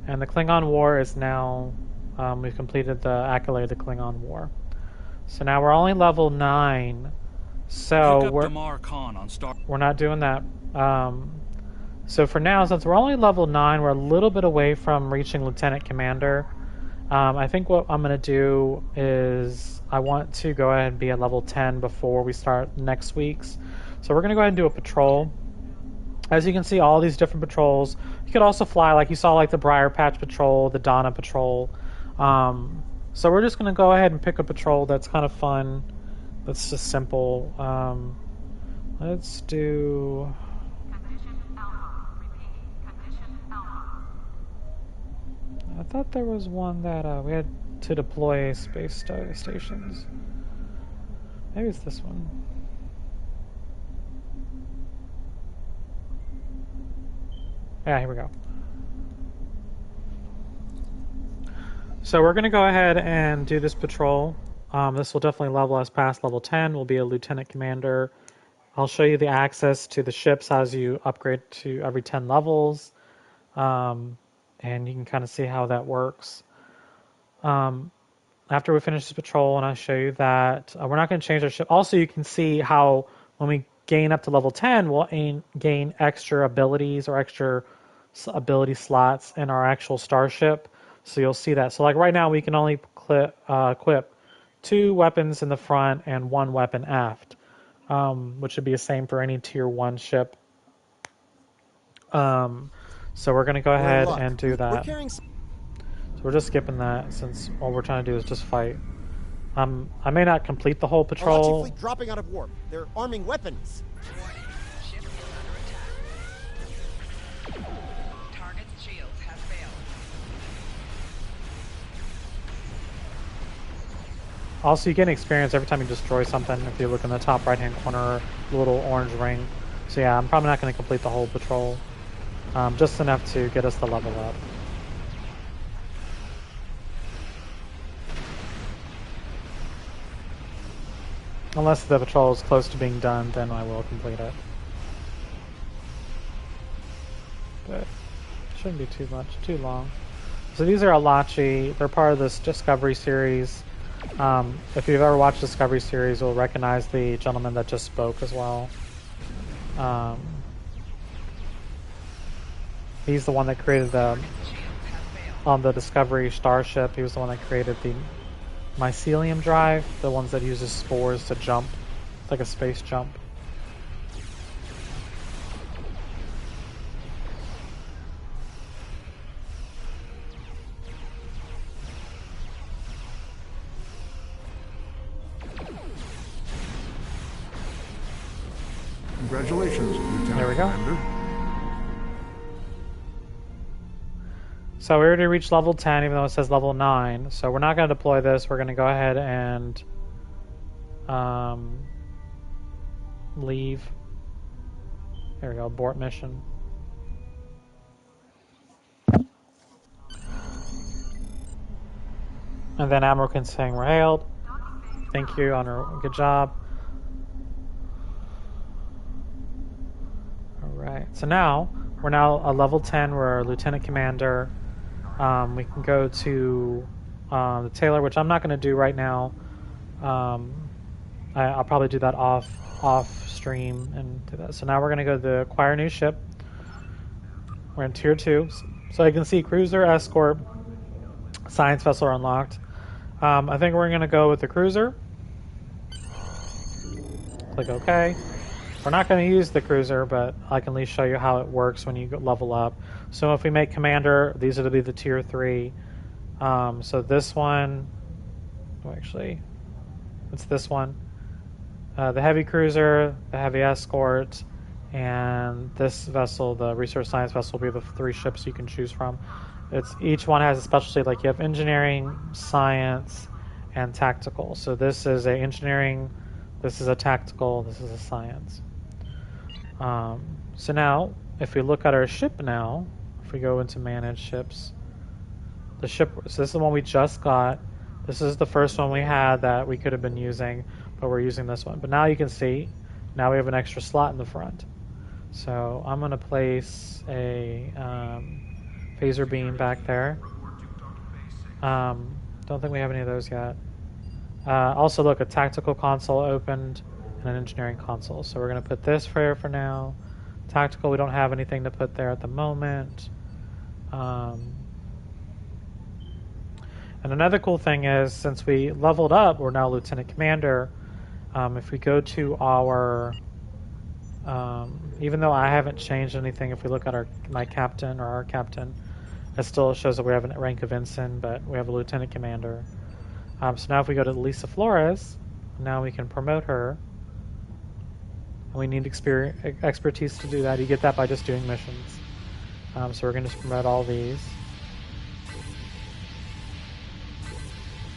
And the Klingon War is now, we've completed the Accolade of the Klingon War. So now we're only level 9. So Pick up Damar Khan on Star. we're not doing that. So for now, since we're only level 9, we're a little bit away from reaching Lieutenant Commander. I think what I'm going to do is I want to go ahead and be at level 10 before we start next week's. So we're going to go ahead and do a patrol. As you can see, all these different patrols. You could also fly, like you saw, like the Briar Patch Patrol, the Donna Patrol. So we're just going to go ahead and pick a patrol that's kind of fun. That's just simple. Let's do... Condition Alpha. Repeat. Condition Alpha. I thought there was one that we had to deploy space stations. Maybe it's this one. Yeah, here we go. So we're going to go ahead and do this patrol. This will definitely level us past level 10. We'll be a lieutenant commander. I'll show you the access to the ships as you upgrade to every 10 levels. And you can kind of see how that works. After we finish this patrol, and I'll show you that we're not going to change our ship. Also, you can see how when we gain up to level 10, we'll gain extra abilities or extra ability slots in our actual starship. So you'll see that. So like right now, we can only equip 2 weapons in the front and 1 weapon aft, which would be the same for any tier 1 ship. So we're going to go ahead and do that. So we're just skipping that since all we're trying to do is just fight. I may not complete the whole patrol. Fleet dropping out of warp. They're arming weapons. Ship is under attack. Target's shields have failed. Also, you get experience every time you destroy something. If you look in the top right-hand corner, the little orange ring. So yeah, I'm probably not going to complete the whole patrol. Just enough to get us the level up. Unless the patrol is close to being done, then I will complete it. But it shouldn't be too long. So these are Alachi. They're part of this Discovery series. If you've ever watched Discovery series, you'll recognize the gentleman that just spoke as well. He's the one that created on the Discovery starship. He was the one that created the mycelium drive, the ones that uses spores to jump. It's like a space jump. Congratulations, Lieutenant There we go. Commander. So we already reached level 10, even though it says level 9. So we're not going to deploy this. We're going to go ahead and leave. There we go, abort mission. And then Admiral Quinn saying we're hailed. Thank you, Honor. Good job. Alright, so now we're now a level 10. We're a lieutenant commander. We can go to the tailor, which I'm not going to do right now. I'll probably do that off stream and do that. So now we're going to go to acquire new ship. We're in tier 2. So you can see cruiser, escort, science vessel are unlocked. I think we're going to go with the cruiser. Click OK. We're not going to use the cruiser, but I can at least show you how it works when you level up. So if we make commander, these are to be the tier 3. So this one, actually, it's this one. The heavy cruiser, the heavy escort, and this vessel, the research science vessel, will be the 3 ships you can choose from. Each one has a specialty, like you have engineering, science, and tactical. So this is a engineering, this is a tactical, this is a science. So now, if we look at our ship now, if we go into manage ships, the ship, so this is the one we just got. This is the first one we had that we could have been using, but we're using this one. But now you can see, now we have an extra slot in the front. So I'm going to place a phaser beam back there. Don't think we have any of those yet. Also, look, a tactical console opened and an engineering console. So we're going to put this for now. Tactical, we don't have anything to put there at the moment. And another cool thing is, since we leveled up, we're now Lieutenant Commander. If we go to our, even though I haven't changed anything, if we look at my captain or our captain, it still shows that we have a rank of ensign, but we have a Lieutenant Commander. So now if we go to Lisa Flores, now we can promote her. And we need expertise to do that. You get that by just doing missions. So we're going to promote all these.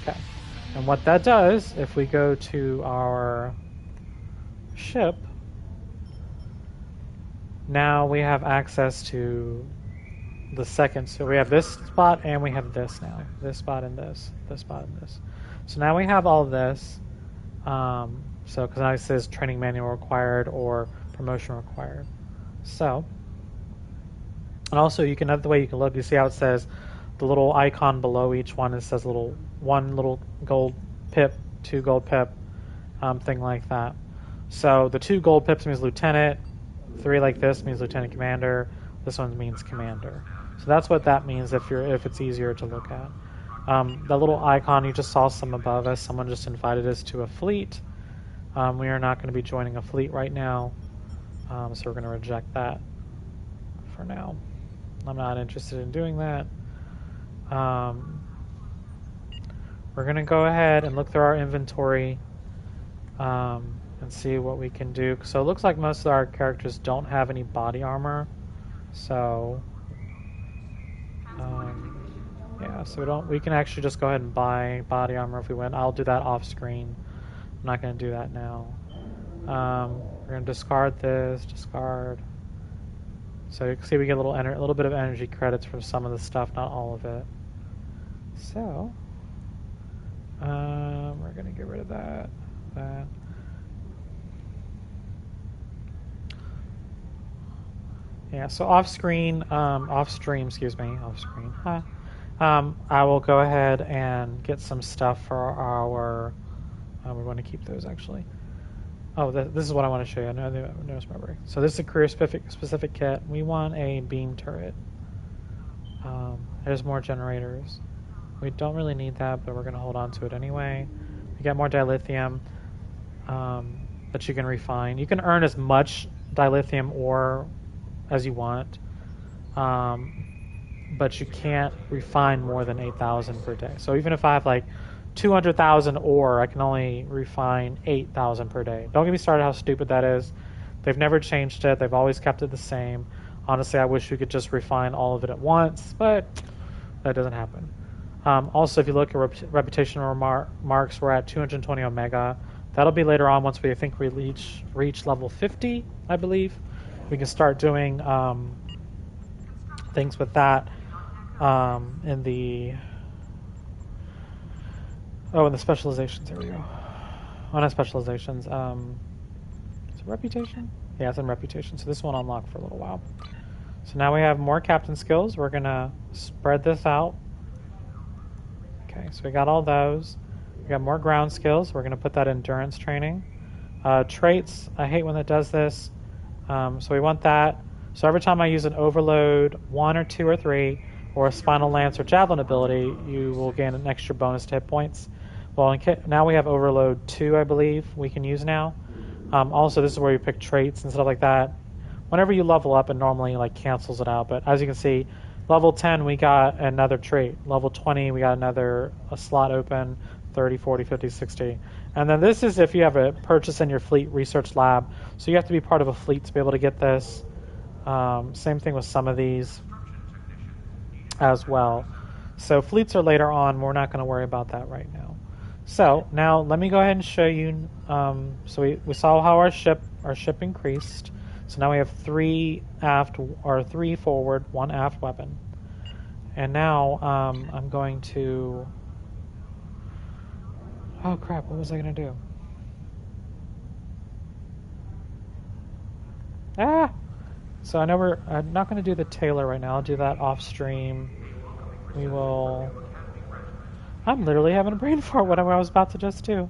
Okay. And what that does, if we go to our ship, now we have access to the second. So we have this spot and we have this now. This spot and this spot and this. So now we have all this. So because now it says training manual required or promotion required. So, and also you can, another way you can look, you see how it says the little icon below each one, it says one little gold pip, 2 gold pip, thing like that. So the 2 gold pips means lieutenant, 3 like this means lieutenant commander, this one means commander. So that's what that means if it's easier to look at. The little icon you just saw some above us, someone just invited us to a fleet. We are not going to be joining a fleet right now, so we're going to reject that for now. I'm not interested in doing that. We're going to go ahead and look through our inventory and see what we can do. So it looks like most of our characters don't have any body armor. So yeah, so we can actually just go ahead and buy body armor if we want. I'll do that off screen. I'm not going to do that now. We're going to discard this, discard. So you can see we get a little bit of energy credits for some of the stuff, not all of it. So we're going to get rid of that. Yeah, so off stream, I will go ahead and get some stuff for our. We want to keep those actually. Oh, this is what I want to show you. I know remember. So this is a career specific kit. We want a beam turret. There's more generators. We don't really need that, but we're going to hold on to it anyway. We get more dilithium that you can refine. You can earn as much dilithium ore as you want, but you can't refine more than 8,000 per day. So even if I have like 200,000 ore, I can only refine 8,000 per day. Don't get me started how stupid that is. They've never changed it. They've always kept it the same. Honestly, I wish we could just refine all of it at once, but that doesn't happen. Also, if you look at reputational marks, we're at 220 omega. That'll be later on once we think we reach level 50, I believe. We can start doing things with that in the specializations. There we go. Oh, not specializations. Is it reputation? Yeah, it's in reputation. So this won't unlock for a little while. So now we have more captain skills. We're going to spread this out. Okay, so we got all those. We got more ground skills. We're going to put that endurance training. Traits, I hate when it does this. So we want that. So every time I use an overload 1 or 2 or 3 or a spinal lance or javelin ability, you will gain an extra bonus to hit points. Well, now we have overload 2, I believe, we can use now. Also, this is where you pick traits and stuff like that. Whenever you level up, it normally like cancels it out. But as you can see, level 10, we got another trait. Level 20, we got a slot open. 30, 40, 50, 60. And then this is if you have a purchase in your fleet research lab. So you have to be part of a fleet to be able to get this. Same thing with some of these as well. So fleets are later on. We're not going to worry about that right now. So now let me go ahead and show you. So we saw how our ship increased. So now we have 3 aft or 3 forward, 1 aft weapon. And now I'm going to. Oh crap, what was I going to do? So I know I'm not going to do the tailor right now. I'll do that off stream. I'm literally having a brain fart what I was about to just do.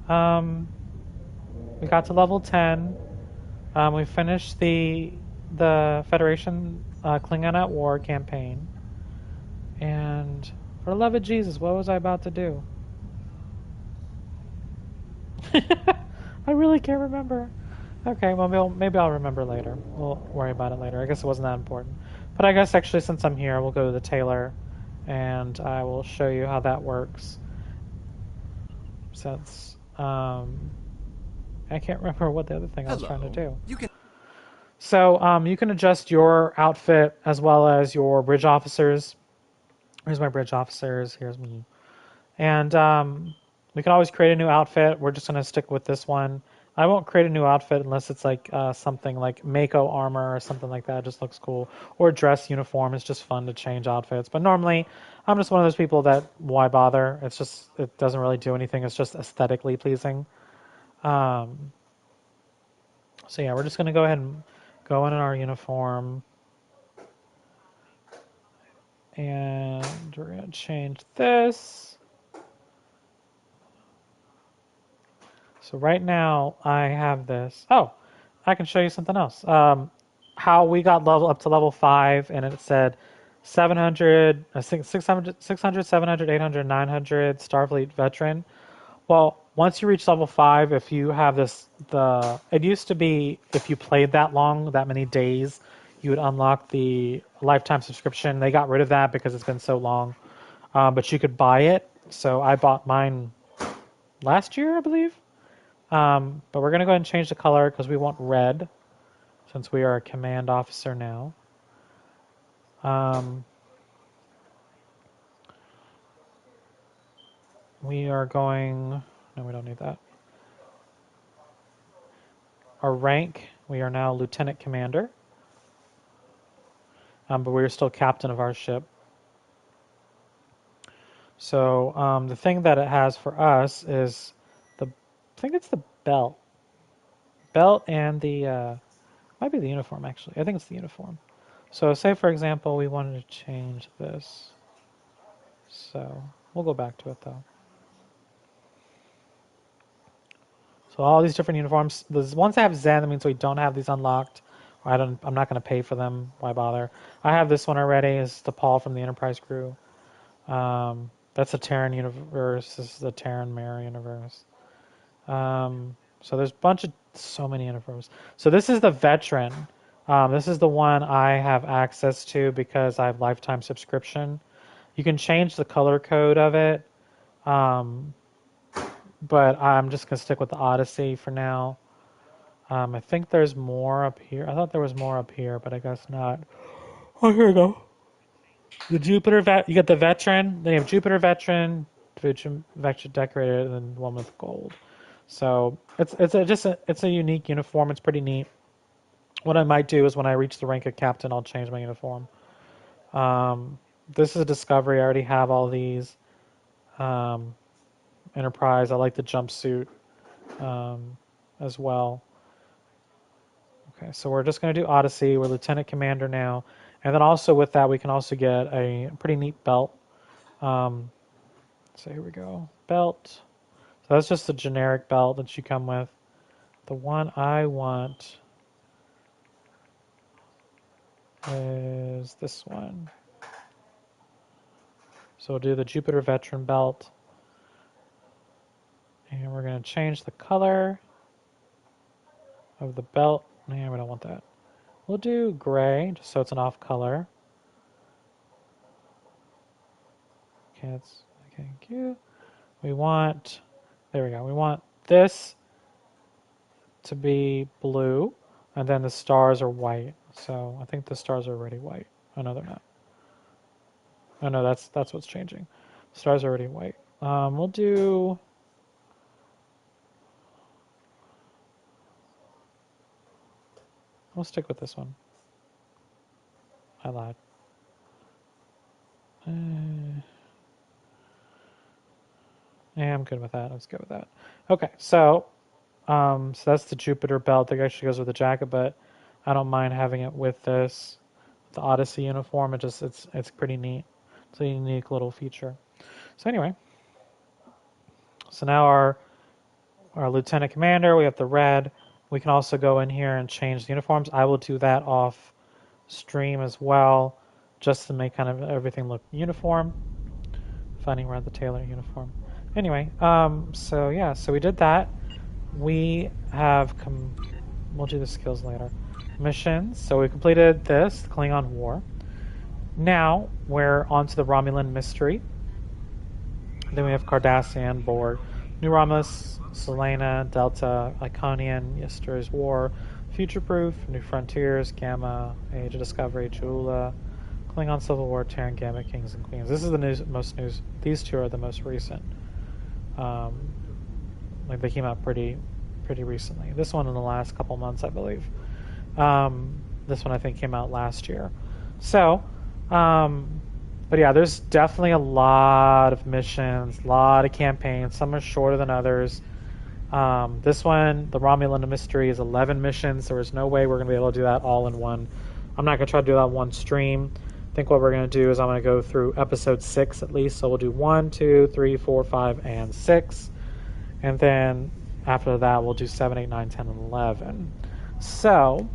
We got to level 10. We finished the Federation Klingon at War campaign. And for the love of Jesus, what was I about to do? I really can't remember. Okay, well, maybe I'll remember later. We'll worry about it later. I guess it wasn't that important. But I guess actually since I'm here, we'll go to the tailor, and I will show you how that works. Since I can't remember what the other thing I was trying to do. So you can adjust your outfit as well as your bridge officers. Here's my bridge officers. Here's me. And we can always create a new outfit. We're just going to stick with this one. I won't create a new outfit unless it's like something like Mako armor or something like that. It just looks cool. Or dress uniform. It's just fun to change outfits. But normally, I'm just one of those people that why bother? It doesn't really do anything. It's just aesthetically pleasing. So yeah, we're just going to go ahead and go in our uniform. And we're going to change this. So right now I have this. Oh, I can show you something else. How we got up to level 5, and it said 700, 600, 700, 800, 900 Starfleet veteran. Well, once you reach level 5, if you have it used to be if you played that long, that many days, you would unlock the lifetime subscription. They got rid of that because it's been so long. But you could buy it. So I bought mine last year, I believe. But we're going to go ahead and change the color because we want red since we are a command officer now. We are going... No, we don't need that. Our rank, we are now Lieutenant Commander. But we're still captain of our ship. So the thing that it has for us is I think it's the belt. Belt and the... might be the uniform, actually. I think it's the uniform. So say, for example, we wanted to change this. So we'll go back to it, though. So all these different uniforms. The ones that have Zen, that means we don't have these unlocked. I'm not going to pay for them. Why bother? I have this one already. It's the Paul from the Enterprise crew. That's a Terran universe. This is the Terran Mare universe. So there's so many uniforms. So this is the veteran. This is the one I have access to because I have lifetime subscription. You can change the color code of it. But I'm just going to stick with the Odyssey for now. I think there's more up here. I thought there was more up here, but I guess not. Oh, here we go. The Jupiter you get the veteran. Then you have Jupiter veteran, Veteran decorated, and then one with gold. So it's a unique uniform. It's pretty neat. What I might do is when I reach the rank of captain, I'll change my uniform. This is a Discovery. I already have all these. Enterprise. I like the jumpsuit as well. Okay, so we're just going to do Odyssey. We're Lieutenant Commander now. And then also with that, we can also get a pretty neat belt. So here we go. Belt. So that's just a generic belt that you come with. The one I want is this one. So we'll do the Jupiter Veteran belt. And we're going to change the color of the belt. Yeah, we don't want that. We'll do gray, just so it's an off color. Okay, thank you. We want, there we go. We want this to be blue, and then the stars are white. So I think the stars are already white. Oh no, they're not. Oh no, that's what's changing. Stars are already white. We'll do. We'll stick with this one. I lied. Yeah, I'm good with that. Let's go with that. Okay, so that's the Jupiter belt. That actually goes with the jacket, but I don't mind having it with this, the Odyssey uniform. It's pretty neat. It's a unique little feature. So anyway, so now our Lieutenant Commander, we have the red. We can also go in here and change the uniforms. I will do that off stream as well, just to make kind of everything look uniform. Finding around the tailor uniform. Anyway, so yeah, so we did that. We have we'll do the skills later. Missions. So we completed this, the Klingon War. Now we're on to the Romulan Mystery. Then we have Cardassian, Borg, New Romulus, Selena, Delta, Iconian, Yesterday's War, Future Proof, New Frontiers, Gamma, Age of Discovery, Chula, Klingon Civil War, Terran, Gamma, Kings and Queens. This is the most news. These two are the most recent. Like they came out pretty recently. This one in the last couple months, I believe. This one I think came out last year. So, but yeah, there's definitely a lot of missions, a lot of campaigns. Some are shorter than others. This one, the Romulan Mystery, is 11 missions. There is no way we're going to be able to do that all in one. I'm not going to try to do that one stream. I think what we're going to do is I'm going to go through episode 6 at least. So we'll do 1, 2, 3, 4, 5, and 6. And then after that, we'll do 7, 8, 9, 10, and 11. So,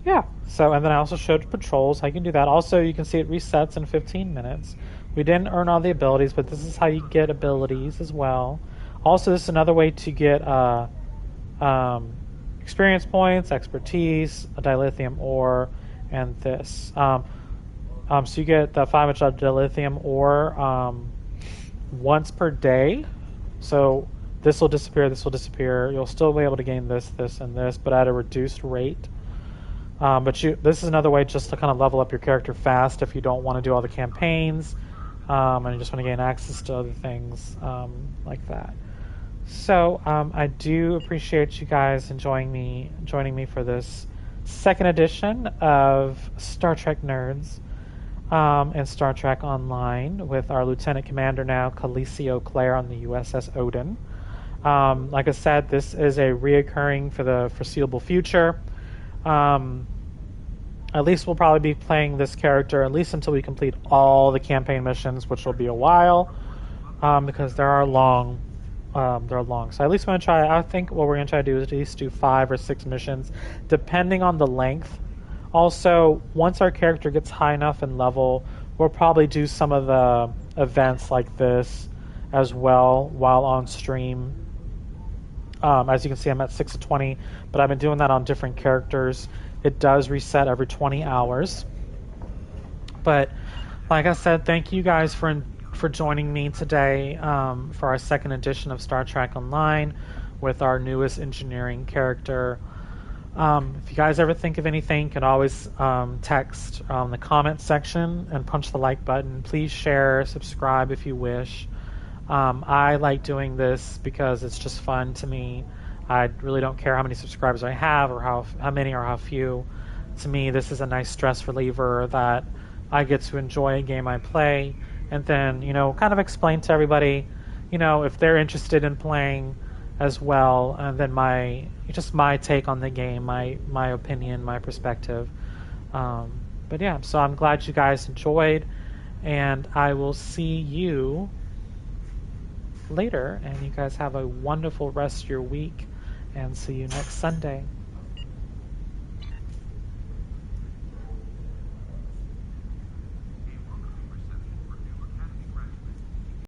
yeah. So, and then I also showed patrols. How you can do that. Also, you can see it resets in 15 minutes. We didn't earn all the abilities, but this is how you get abilities as well. Also, this is another way to get experience points, expertise, a dilithium ore, and this. So you get the 5 much dilithium ore once per day. So this will disappear, this will disappear. You'll still be able to gain this, this, and this, but at a reduced rate. But this is another way just to kind of level up your character fast if you don't want to do all the campaigns, and you just want to gain access to other things like that. So I do appreciate you guys joining me for this second edition of Star Trek Nerds and Star Trek Online with our Lieutenant Commander now, Calicio Clare, on the USS Odin. Like I said, this is a reoccurring for the foreseeable future. At least we'll probably be playing this character at least until we complete all the campaign missions, which will be a while, because they are long. They're long. So at least I think what we're going to try to do is at least do 5 or 6 missions, depending on the length. Also, once our character gets high enough in level, we'll probably do some of the events like this as well while on stream. As you can see, I'm at 6 of 20, but I've been doing that on different characters. It does reset every 20 hours. But like I said, thank you guys for joining me today for our second edition of Star Trek Online with our newest engineering character. If you guys ever think of anything, you can always text the comment section and punch the like button. Please share, subscribe if you wish. I like doing this because it's just fun to me. I really don't care how many subscribers I have or how many or how few. To me, this is a nice stress reliever that I get to enjoy a game I play, and then, kind of explain to everybody, if they're interested in playing, as well, and then my take on the game, my opinion, my perspective. But yeah, so I'm glad you guys enjoyed, and I will see you later, and you guys have a wonderful rest of your week, and see you next Sunday.